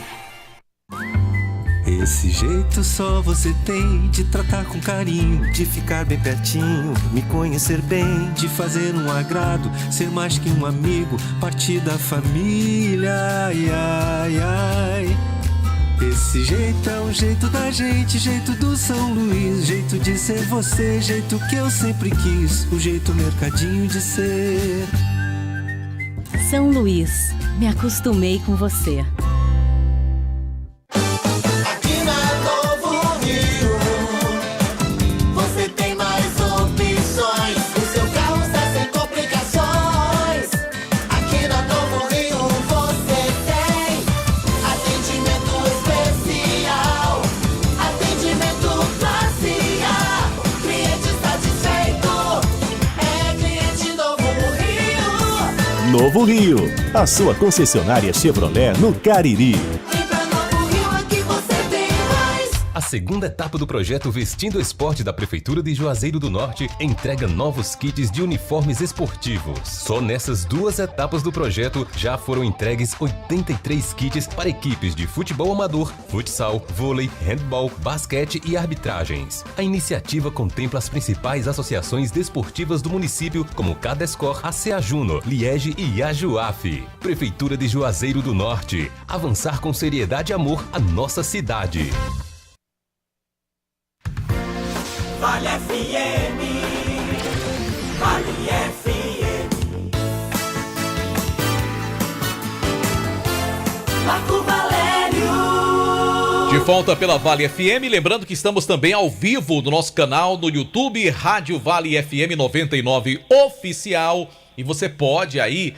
Esse jeito só você tem de tratar com carinho, de ficar bem pertinho, me conhecer bem, de fazer um agrado, ser mais que um amigo, partir da família, ai, ai, ai. Esse jeito é o jeito da gente, jeito do São Luís, jeito de ser você, jeito que eu sempre quis, o jeito mercadinho de ser. São Luís, me acostumei com você. Novo Rio, a sua concessionária Chevrolet no Cariri. A segunda etapa do projeto Vestindo Esporte da Prefeitura de Juazeiro do Norte entrega novos kits de uniformes esportivos. Só nessas duas etapas do projeto já foram entregues 83 kits para equipes de futebol amador, futsal, vôlei, handball, basquete e arbitragens. A iniciativa contempla as principais associações desportivas do município, como Cadescor, ACA Juno, Liege e Ajuaf. Prefeitura de Juazeiro do Norte. Avançar com seriedade e amor a nossa cidade. Vale FM. Vale FM. Marco Valério. De volta pela Vale FM, lembrando que estamos também ao vivo no nosso canal no YouTube, Rádio Vale FM 99 Oficial. E você pode aí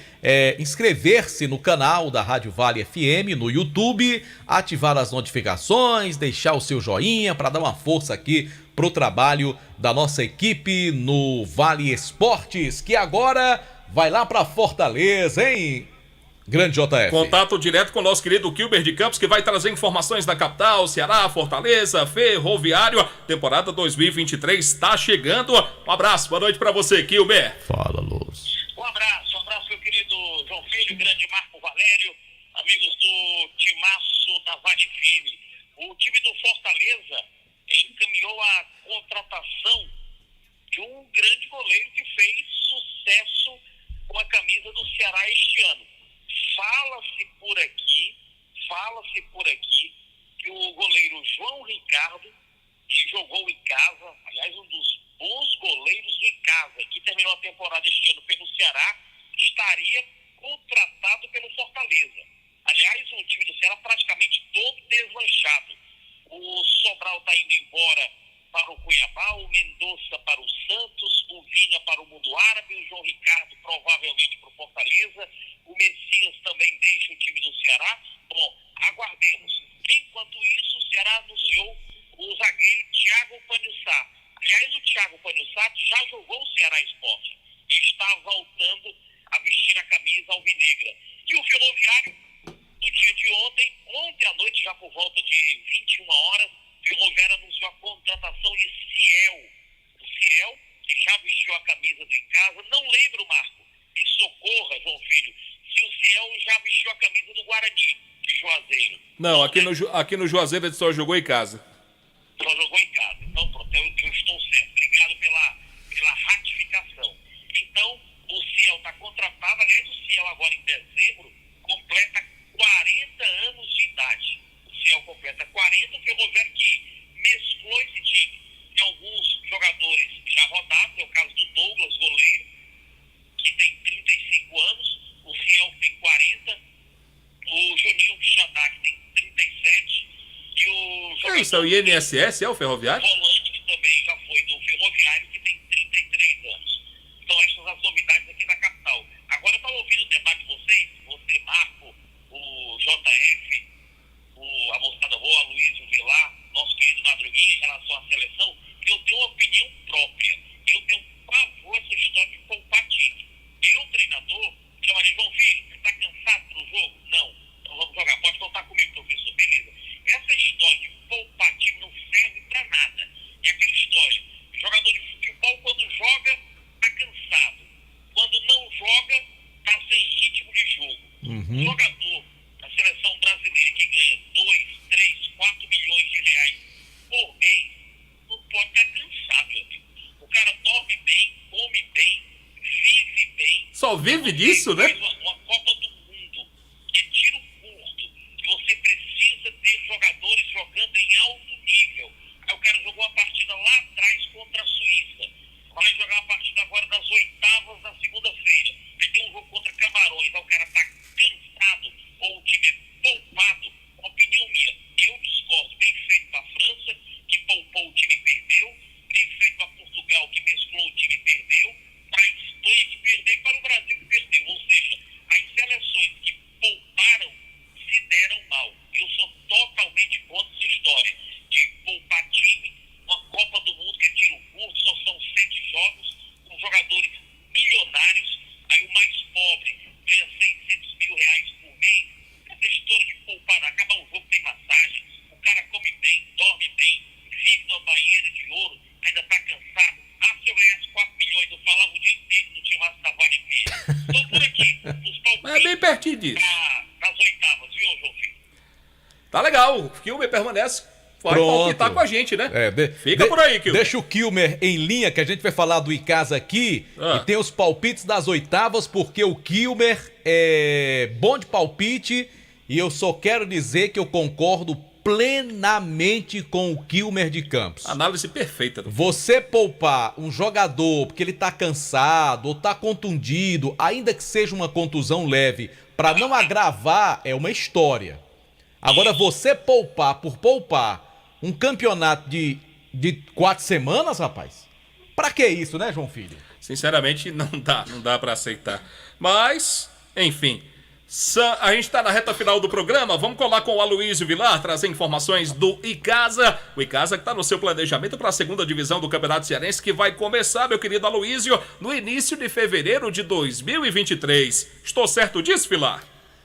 inscrever-se no canal da Rádio Vale FM no YouTube, ativar as notificações, deixar o seu joinha para dar uma força aqui pro trabalho da nossa equipe no Vale Esportes, que agora vai lá para Fortaleza, hein? Grande JF. Contato direto com o nosso querido Kilber de Campos, que vai trazer informações da capital, Ceará, Fortaleza, Ferroviário. Temporada 2023 está chegando. Um abraço, boa noite para você, Kilber. Fala, Luz. Um abraço, meu querido João Filho, grande Marco Valério, amigos do timaço da Vale FM. O time do Fortaleza encaminhou a contratação de um grande goleiro que fez sucesso com a camisa do Ceará este ano. Fala-se por aqui que o goleiro João Ricardo, que jogou em casa, aliás, um dos bons goleiros do Icasa, que terminou a temporada este ano pelo Ceará, estaria contratado pelo Fortaleza. Aliás, o time do Ceará praticamente todo deslanchado. O Sobral está indo embora para o Cuiabá, o Mendonça para o Santos, o Vinha para o Mundo Árabe, o João Ricardo provavelmente para o Fortaleza, o Messias também deixa o time do Ceará. Bom, aguardemos. Enquanto isso, o Ceará anunciou o zagueiro Thiago Panhussá. Aliás, o Thiago Panhussá já jogou o Ceará Esporte e está voltando a vestir a camisa alvinegra. E o Ferroviário, no dia de ontem à noite, já por volta de 21 horas, o Ferroviário anunciou a contratação de Ciel. O Ciel, que já vestiu a camisa do Icasa. Não lembro, Marco, me socorra, João Filho, se o Ciel já vestiu a camisa do Guarani, de Juazeiro. Não, aqui no Juazeiro ele só jogou em casa. Só jogou em casa. Então, pronto, eu estou certo. Obrigado pela ratificação. Então, o Ciel está contratado. Aliás, o Ciel agora em dezembro completa 40 anos de idade. O Ciel completa 40, o Ferroviário que mesclou esse time. Tem alguns jogadores já rodados, é o caso do Douglas, goleiro, que tem 35 anos. O Ciel tem 40. O Juninho Xadá, que tem 37. E o jogador... Isso é o INSS, é o Ferroviário? Volante, que também já foi do Ferroviário, que tem 33 anos. Então, essas são as novidades aqui na capital. Agora, eu estava ouvindo o debate de vocês, você, Marco, o JF, a moçada boa, a Luísio Vilar, nosso querido Madruguinha, em relação à seleção, eu tenho uma opinião própria. Eu tenho pavor essa história de poupar time. Eu, treinador, chamaria João Filho, você está cansado pro jogo? Não. Então vamos jogar. Pode contar comigo, professor, beleza? Essa história de poupar time não serve pra nada. É aquela história. O jogador de futebol, quando joga, tá cansado. Quando não joga, tá sem ritmo de jogo. O jogador da seleção brasileira que ganha 2, 3, 4 milhões de reais por mês, não pode estar cansado, meu amigo. O cara dorme bem, come bem, vive bem. Só vive disso, né? Uma Copa do Mundo, que é tiro curto, que você precisa ter jogadores jogando em alto nível. Aí o cara jogou a partida lá atrás contra a Suíça. Vai jogar a partida agora das oitavas na segunda-feira. Aí tem um jogo contra Camarões. Aí o cara tá cansado, ou o time é poupado. Opinião minha, eu discordo. Bem feito pra França, que poupou o time e perdeu. Bem feito pra Portugal, que mesclou o time e perdeu. Pra Espanha, que perdeu, e para o Brasil, que perdeu. Ou seja, as seleções que pouparam se deram mal. Eu sou totalmente contra essa história de poupar time. Uma Copa do Mundo que é tiro curto, só são 7 jogos, com jogadores milionários. Aí o mais pobre ganha 600 mil reais por mês. Essa história de poupar, acaba o jogo, tem massagem, o cara come bem, dorme bem, vive numa banheira de ouro, ainda tá cansado. Ah, se eu ganhasse 4 milhões, eu falava o dia inteiro no timaço da Vale FM. Estou por aqui, nos palpites. É bem pertinho disso. Das oitavas, viu, João Filho? Tá legal, o Kilmer permanece. Pode palpitar com a gente, né? Fica por aí, Kilmer. Deixa o Kilmer em linha, que a gente vai falar do Icasa aqui. E tem os palpites das oitavas, porque o Kilmer é bom de palpite. E eu só quero dizer que eu concordo plenamente com o Quilmer de Campos. Análise perfeita. Você poupar um jogador porque ele tá cansado ou tá contundido, ainda que seja uma contusão leve, para não agravar, é uma história. Agora, você poupar por poupar um campeonato de 4 semanas, rapaz, pra que isso, né, João Filho? Sinceramente, não dá para aceitar. Mas, enfim, a gente está na reta final do programa. Vamos colar com o Aloysio Vilar, trazer informações do Icasa. O Icasa que está no seu planejamento para a segunda divisão do Campeonato Cearense, que vai começar, meu querido Aloysio, no início de fevereiro de 2023. Estou certo disso, Vilar?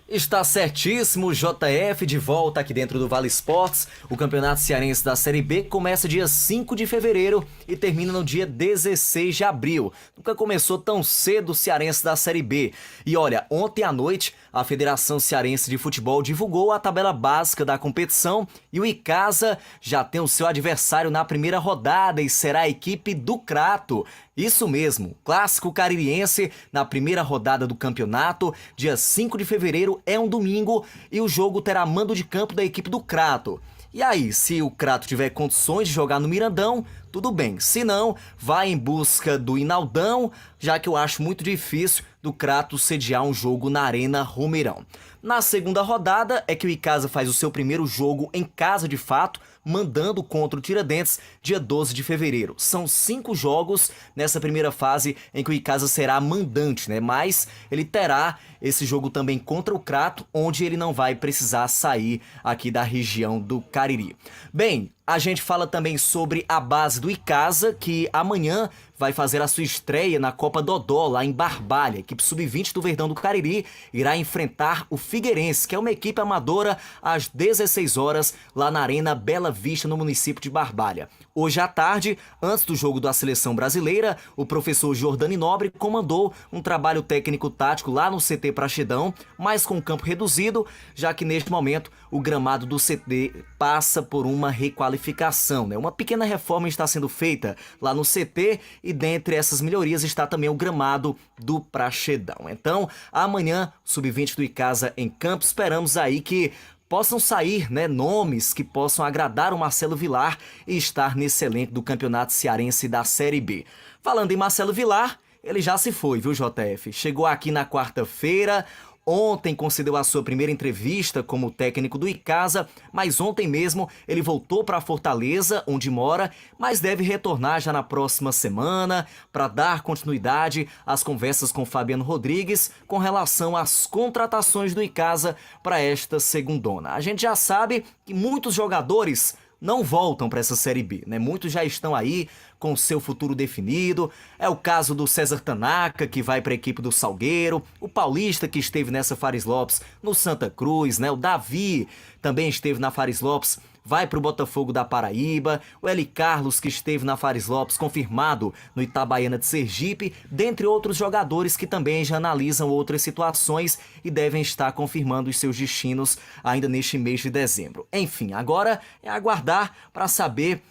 Está certíssimo, JF de volta aqui dentro do Vale Esportes. O Campeonato Cearense da Série B começa dia 5 de fevereiro e termina no dia 16 de abril. Nunca começou tão cedo o Cearense da Série B. E olha, ontem à noite a Federação Cearense de Futebol divulgou a tabela básica da competição e o Icasa já tem o seu adversário na primeira rodada e será a equipe do Crato. Isso mesmo, Clássico Caririense na primeira rodada do campeonato, dia 5 de fevereiro é um domingo e o jogo terá mando de campo da equipe do Crato. E aí, se o Crato tiver condições de jogar no Mirandão, tudo bem. Se não, vai em busca do Inaldão, já que eu acho muito difícil do Crato sediar um jogo na Arena Romeirão. Na segunda rodada é que o Icasa faz o seu primeiro jogo em casa de fato, mandando contra o Tiradentes, dia 12 de fevereiro. São 5 jogos nessa primeira fase em que o Icasa será mandante, né? Mas ele terá esse jogo também contra o Crato, onde ele não vai precisar sair aqui da região do Cariri. Bem, a gente fala também sobre a base do Icasa, que amanhã vai fazer a sua estreia na Copa Dodó, lá em Barbalha. A equipe sub-20 do Verdão do Cariri irá enfrentar o Figueirense, que é uma equipe amadora, às 16 horas, lá na Arena Bela Vista, no município de Barbalha. Hoje à tarde, antes do jogo da Seleção Brasileira, o professor Jordani Nobre comandou um trabalho técnico-tático lá no CT Praxedão, mas com campo reduzido, já que neste momento o gramado do CT passa por uma requalificação, né? Uma pequena reforma está sendo feita lá no CT e dentre essas melhorias está também o gramado do Praxedão. Então, amanhã, sub-20 do Icasa em campo, esperamos aí que possam sair, né, nomes que possam agradar o Marcelo Vilar e estar nesse elenco do Campeonato Cearense da Série B. Falando em Marcelo Vilar, ele já se foi, viu, JF? Chegou aqui na quarta-feira, ontem concedeu a sua primeira entrevista como técnico do Icasa, mas ontem mesmo ele voltou para Fortaleza, onde mora, mas deve retornar já na próxima semana para dar continuidade às conversas com Fabiano Rodrigues com relação às contratações do Icasa para esta segundona. A gente já sabe que muitos jogadores não voltam para essa Série B, né? Muitos já estão aí com seu futuro definido. É o caso do César Tanaka, que vai para a equipe do Salgueiro, o Paulista, que esteve nessa Fares Lopes no Santa Cruz, né? O Davi também esteve na Fares Lopes, vai para o Botafogo da Paraíba, o Eli Carlos, que esteve na Fares Lopes, confirmado no Itabaiana de Sergipe, dentre outros jogadores que também já analisam outras situações e devem estar confirmando os seus destinos ainda neste mês de dezembro. Enfim, agora é aguardar para saber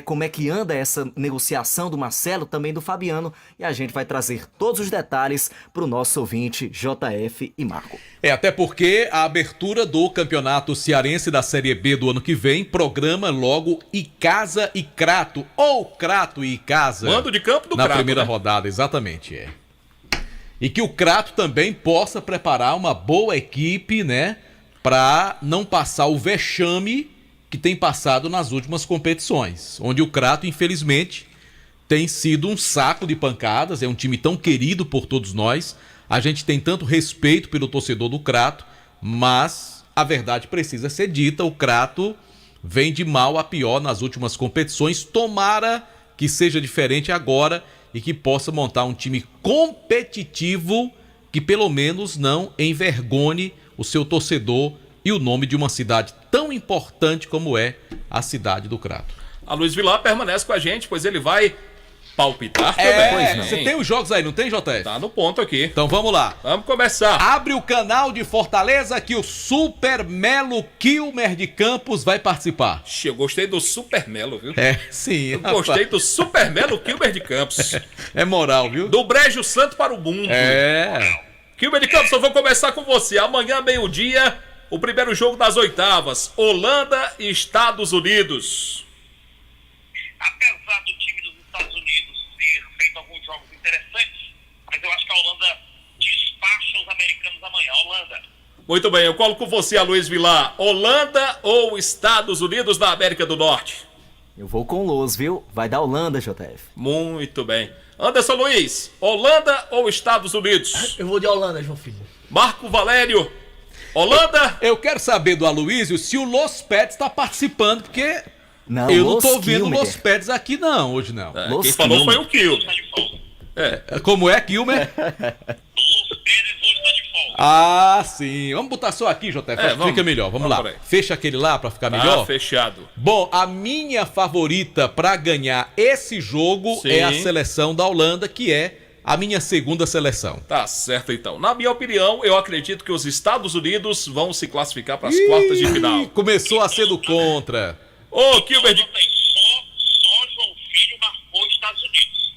como é que anda essa negociação do Marcelo, também do Fabiano, e a gente vai trazer todos os detalhes para o nosso ouvinte JF e Marco. Até porque a abertura do Campeonato Cearense da Série B do ano que vem programa logo Icasa e Crato, ou Crato e Icasa. Mando de campo do na Crato, primeira né? rodada, exatamente, E que o Crato também possa preparar uma boa equipe, né, para não passar o vexame que tem passado nas últimas competições, onde o Crato, infelizmente, tem sido um saco de pancadas, é um time tão querido por todos nós, a gente tem tanto respeito pelo torcedor do Crato, mas a verdade precisa ser dita, o Crato vem de mal a pior nas últimas competições, tomara que seja diferente agora e que possa montar um time competitivo que pelo menos não envergonhe o seu torcedor e o nome de uma cidade tão importante como é a cidade do Crato. A Luiz Vilar permanece com a gente, pois ele vai palpitar também. Você tem os jogos aí, não tem, JF? Tá no ponto aqui. Então vamos lá. Vamos começar. Abre o canal de Fortaleza que o Super Melo Quilmer de Campos vai participar. Eu gostei do Super Melo, viu? Sim. Eu gostei do Super Melo Quilmer de Campos. É moral, viu? Do Brejo Santo para o mundo. É. Quilmer de Campos, eu vou começar com você. Amanhã, meio-dia, o primeiro jogo das oitavas, Holanda e Estados Unidos. Apesar do time dos Estados Unidos ter feito alguns jogos interessantes, mas eu acho que a Holanda despacha os americanos amanhã. Holanda. Muito bem, eu coloco você, Luiz Vilar. Holanda ou Estados Unidos da América do Norte? Eu vou com Los, viu? Vai dar Holanda, JF. Muito bem. Anderson Luiz, Holanda ou Estados Unidos? Eu vou de Holanda, João Filho. Marco Valério, Holanda? Eu quero saber do Aloysio se o Los Pets está participando, porque não, eu não tô vendo o Los Pets aqui não, hoje não. Quem falou foi o Kilmer. Como é, Kilmer? Ah, sim. Vamos botar só aqui, JF, fica melhor. Vamos lá. Fecha aquele lá pra ficar melhor. Fechado. Bom, a minha favorita pra ganhar esse jogo é a seleção da Holanda, que é a minha segunda seleção. Tá certo, então. Na minha opinião, eu acredito que os Estados Unidos vão se classificar para as quartas de final. Começou a ser do contra. Ô, Kilmer... Só João Filho marcou os Estados Unidos.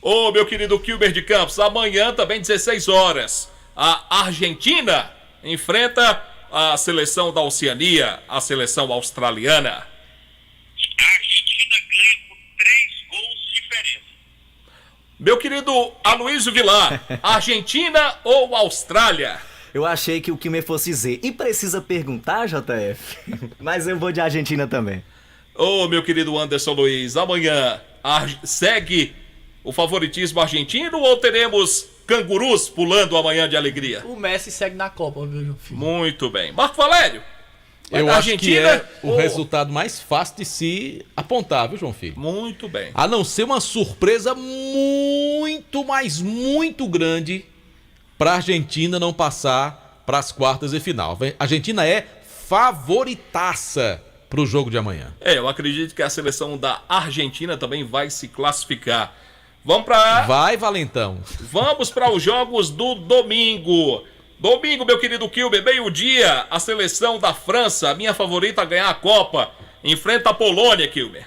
Ô, meu querido Kilmer de Campos, amanhã também 16 horas, a Argentina enfrenta a seleção da Oceania, a seleção australiana. A Argentina ganha por 3 gols de diferença. Meu querido Aloysio Vilar, Argentina ou Austrália? Eu achei que o Kilmer fosse dizer, e precisa perguntar, JF? Mas eu vou de Argentina também. Ô, meu querido Anderson Luiz, amanhã segue o favoritismo argentino ou teremos cangurus pulando amanhã de alegria? O Messi segue na Copa, viu, João Filho? Muito bem. Marco Valério? Eu acho que é o resultado mais fácil de se apontar, viu, João Filho? Muito bem. A não ser uma surpresa muito, mas muito grande para a Argentina não passar para as quartas de final. A Argentina é favoritaça para o jogo de amanhã. Eu acredito que a seleção da Argentina também vai se classificar. Vamos para... Vai, Valentão. Vamos para os jogos do domingo. Domingo, meu querido Kilmer, meio-dia, a seleção da França, a minha favorita a ganhar a Copa, enfrenta a Polônia, Kilmer.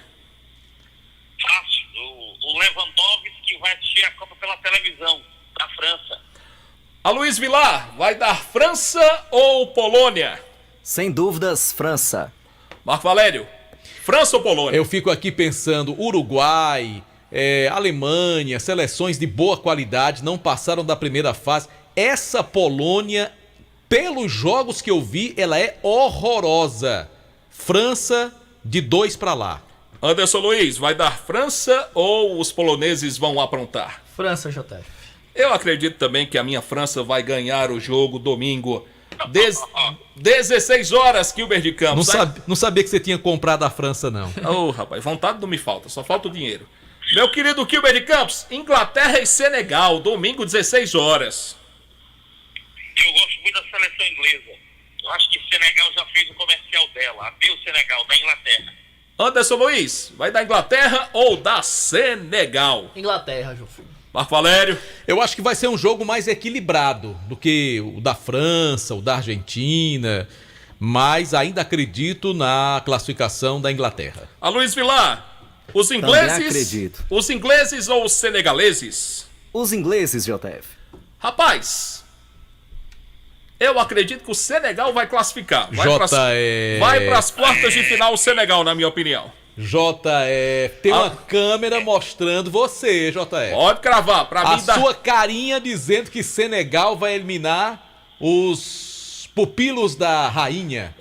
Fácil. O Lewandowski vai assistir a Copa pela televisão da França. Aloysio Vilar, vai dar França ou Polônia? Sem dúvidas, França. Marco Valério, França ou Polônia? Eu fico aqui pensando, Uruguai, Alemanha, seleções de boa qualidade, não passaram da primeira fase. Essa Polônia, pelos jogos que eu vi, ela é horrorosa. França, de 2 para lá. Anderson Luiz, vai dar França ou os poloneses vão aprontar? França, JF. Eu acredito também que a minha França vai ganhar o jogo domingo. 16 horas, Kilmer de Campos. Não sabia que você tinha comprado a França, não. Ô, rapaz, vontade não me falta, só falta o dinheiro. Meu querido Kilmer de Campos, Inglaterra e Senegal, domingo, 16 horas. Eu gosto muito da seleção inglesa. Eu acho que Senegal já fez o comercial dela. Adeus, Senegal, da Inglaterra. Anderson Luiz, vai da Inglaterra ou da Senegal? Inglaterra, João Filho. Marco Valério? Eu acho que vai ser um jogo mais equilibrado do que o da França, o da Argentina, mas ainda acredito na classificação da Inglaterra. Aloysio Vilar, os ingleses ou os senegaleses? Os ingleses, JF. Rapaz, eu acredito que o Senegal vai classificar. Vai para as quartas de final o Senegal, na minha opinião. JF, tem uma câmera mostrando você, JF. Pode cravar, pra mim sua carinha dizendo que Senegal vai eliminar os pupilos da rainha.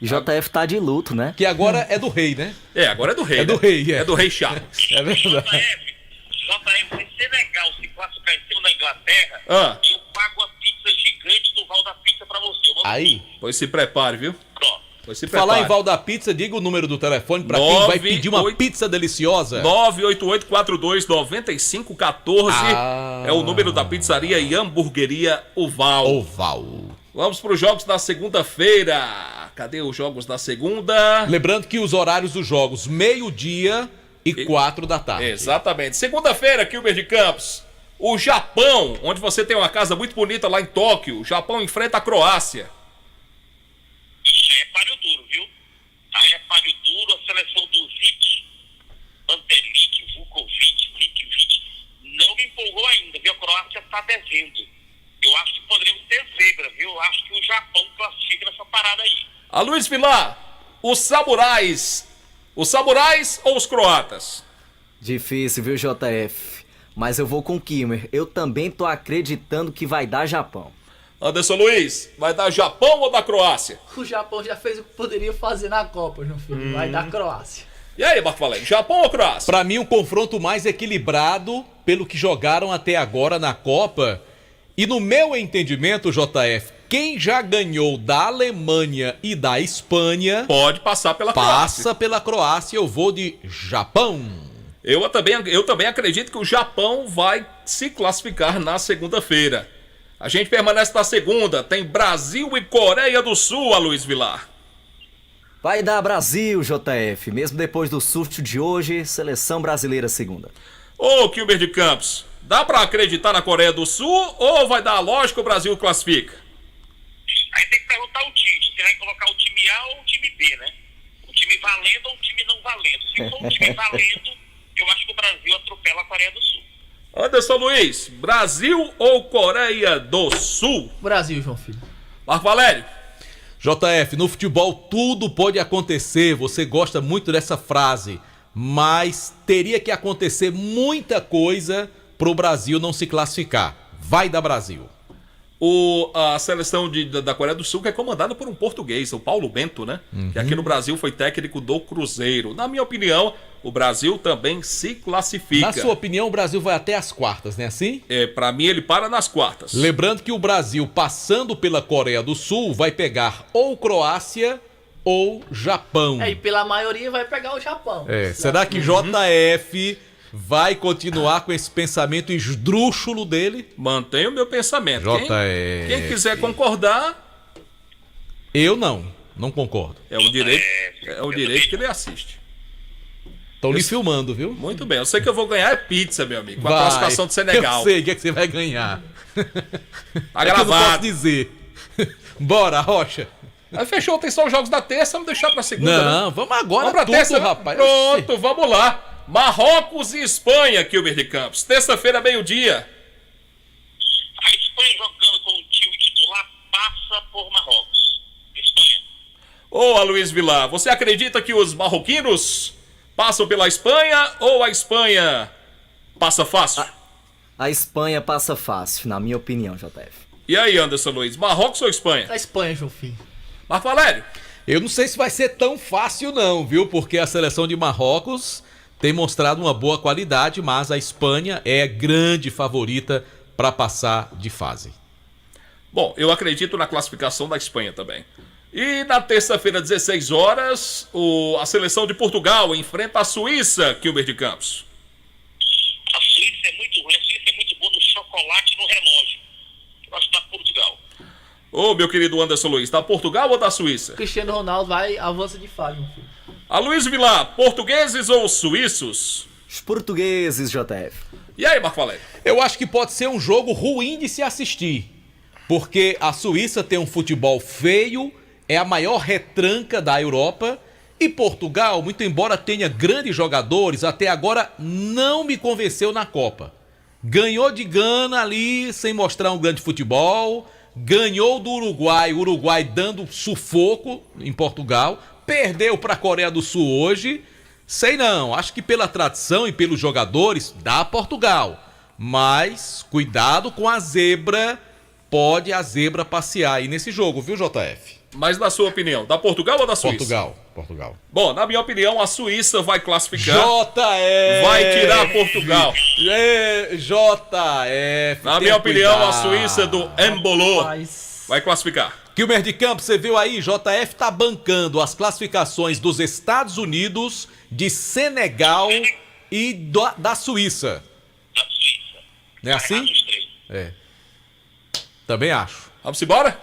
E JF tá de luto, né? Que agora é do rei, né? Agora é do rei. É do rei, É do rei Charles. É verdade. JF, se Senegal se classificar em cima da Inglaterra, eu pago a pizza gigante do Val da Pizza pra você. Aí. Pois se prepare, viu? Pronto. Falar em Val da Pizza, diga o número do telefone pra quem vai pedir uma pizza deliciosa. 988-42-9514 é o número da pizzaria e hamburgueria Oval. Vamos para os jogos da segunda-feira. Cadê os jogos da segunda? Lembrando que os horários dos jogos, 12:00 e 4 da tarde. Exatamente. Segunda-feira, Kilmer de Campos. O Japão, onde você tem uma casa muito bonita lá em Tóquio. O Japão enfrenta a Croácia. Isso é páreo duro, viu? Aí é páreo duro, a seleção do Vic, Pantelic, Vukovic, Vic, não me empolgou ainda, viu? A Croácia tá devendo. Eu acho que poderíamos ter zebra, viu? Acho que o Japão classifica nessa parada aí. Luiz Vilar, os samurais ou os croatas? Difícil, viu, JF? Mas eu vou com o Kimmer. Eu também tô acreditando que vai dar Japão. Anderson Luiz, vai dar Japão ou da Croácia? O Japão já fez o que poderia fazer na Copa, João Filho. Vai dar Croácia. E aí, Marco Valério, Japão ou Croácia? Pra mim, um confronto mais equilibrado pelo que jogaram até agora na Copa. E no meu entendimento, JF, quem já ganhou da Alemanha e da Espanha... pode passar pela Croácia. Passa pela Croácia, eu vou de Japão. Eu também acredito que o Japão vai se classificar na segunda-feira. A gente permanece na segunda, tem Brasil e Coreia do Sul, Luiz Vilar. Vai dar Brasil, JF. Mesmo depois do susto de hoje, seleção brasileira segunda. Ô, Kilber de Campos, dá pra acreditar na Coreia do Sul ou vai dar a lógica o Brasil classifica? Aí tem que perguntar o Tite, você vai colocar o time A ou o time B, né? O time valendo ou o time não valendo. Se for o time valendo, eu acho que o Brasil atropela a Coreia do Sul. Anderson Luiz, Brasil ou Coreia do Sul? Brasil, João Filho. Marco Valério. JF, no futebol tudo pode acontecer, você gosta muito dessa frase, mas teria que acontecer muita coisa pro Brasil não se classificar. Vai dar Brasil. A seleção da Coreia do Sul que é comandada por um português, o Paulo Bento, né? Que aqui no Brasil foi técnico do Cruzeiro. Na minha opinião, o Brasil também se classifica. Na sua opinião, o Brasil vai até as quartas, né assim? Pra mim ele para nas quartas. Lembrando que o Brasil, passando pela Coreia do Sul, vai pegar ou Croácia ou Japão. E pela maioria vai pegar o Japão. Será que JF vai continuar com esse pensamento esdrúxulo dele? Mantenho o meu pensamento. Quem quiser concordar... Eu não concordo. É o direito que ele assiste. Estão lhe filmando, viu? Muito bem, eu sei que eu vou ganhar pizza, meu amigo, com a classificação do Senegal. Eu sei o que você vai ganhar. Tá gravado. Que eu não posso dizer. Bora, Rocha. Aí fechou, tem só os jogos da terça, vamos deixar pra segunda. Não, vamos agora pra tudo, terça, rapaz. Pronto, vamos lá. Marrocos e Espanha, Kilber de Campos. Terça-feira, meio-dia. A Espanha jogando com o time titular passa por Marrocos. Espanha. Ô, Luiz Vilar, você acredita que os marroquinos passam pela Espanha ou a Espanha passa fácil? A Espanha passa fácil, na minha opinião, JF. E aí, Anderson Luiz, Marrocos ou Espanha? A Espanha, João Filho. Marco Valério. Eu não sei se vai ser tão fácil não, viu? Porque a seleção de Marrocos tem mostrado uma boa qualidade, mas a Espanha é grande favorita para passar de fase. Bom, eu acredito na classificação da Espanha também. E na terça-feira, 16 horas, a seleção de Portugal enfrenta a Suíça, Kilber de Campos. A Suíça é muito ruim, a Suíça é muito boa no chocolate e no relógio. Eu acho que tá Portugal. Ô, meu querido Anderson Luiz, tá Portugal ou da Suíça? Cristiano Ronaldo avança de fase, meu filho. Luiz Vilar, portugueses ou suíços? Os portugueses, JF. E aí, Marco Valério? Eu acho que pode ser um jogo ruim de se assistir, porque a Suíça tem um futebol feio, é a maior retranca da Europa, e Portugal, muito embora tenha grandes jogadores, até agora não me convenceu na Copa. Ganhou de Gana ali, sem mostrar um grande futebol, ganhou do Uruguai, o Uruguai dando sufoco em Portugal, perdeu para a Coreia do Sul hoje, sei não, acho que pela tradição e pelos jogadores dá Portugal, mas cuidado com a zebra, pode a zebra passear aí nesse jogo, viu, JF? Mas na sua opinião, da Portugal ou da Suíça? Portugal. Bom, na minha opinião, a Suíça vai classificar. JF! Vai tirar Portugal. JF! Na minha opinião, a Suíça do Embolo vai classificar. Kilmer de Campos, você viu aí, JF tá bancando as classificações dos Estados Unidos, de Senegal e da Suíça. Da Suíça. Não é assim? É. Também acho. Vamos embora?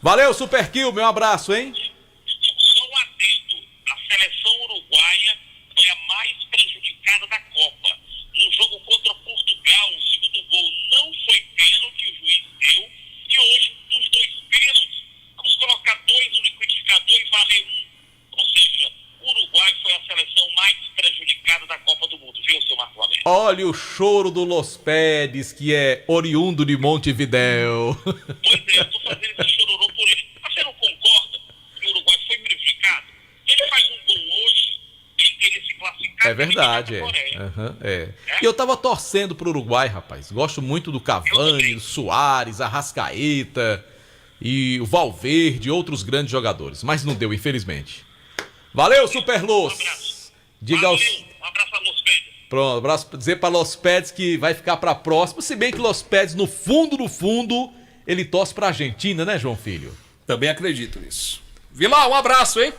Valeu, Super Kill, meu abraço, hein? Só um adendo. A seleção uruguaia foi a mais prejudicada da Copa. No jogo contra Portugal, o segundo gol não foi pênalti, o juiz deu. E hoje, dos dois pênaltis, vamos colocar dois no liquidificador e valer um. Ou seja, o Uruguai foi a seleção mais prejudicada da Copa do Mundo, viu, seu Marco Valério? Olha o choro do Los Pedes, que é oriundo de Montevidéu. Pois é, eu tô fazendo esse chororô por ele. Mas você não concorda que o Uruguai foi prejudicado? Ele faz um gol hoje, ele teria se classificado. É verdade, E eu tava torcendo pro Uruguai, rapaz. Gosto muito do Cavani, do Suárez, Arrascaeta e o Valverde e outros grandes jogadores. Mas não deu, infelizmente. Valeu, Super Los! Diga aos... Um abraço a Los Pedes. Pronto, abraço pra dizer pra Los Pedes que vai ficar pra próxima. Se bem que Los Pedes, no fundo, ele torce pra Argentina, né, João Filho? Também acredito nisso. Vilar, um abraço, hein?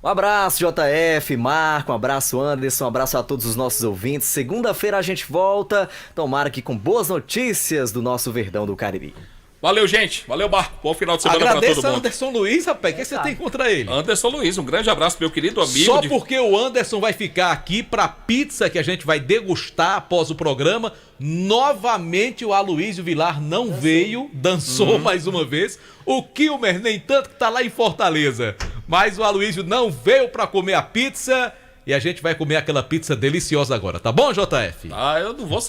Um abraço, JF, Marco, um abraço, Anderson, um abraço a todos os nossos ouvintes. Segunda-feira a gente volta, tomara que com boas notícias do nosso Verdão do Cariri. Valeu, gente. Valeu, Marco. Bom final de semana pra todo mundo. Agradeço a Anderson Luiz, rapaz. O que você tem contra ele? Anderson Luiz, um grande abraço, meu querido amigo. Só porque o Anderson vai ficar aqui pra pizza que a gente vai degustar após o programa. Novamente o Aloysio Vilar não veio, dançou mais uma vez. O Kilmer, nem tanto, que tá lá em Fortaleza. Mas o Aloysio não veio pra comer a pizza. E a gente vai comer aquela pizza deliciosa agora, tá bom, JF? Ah, eu não vou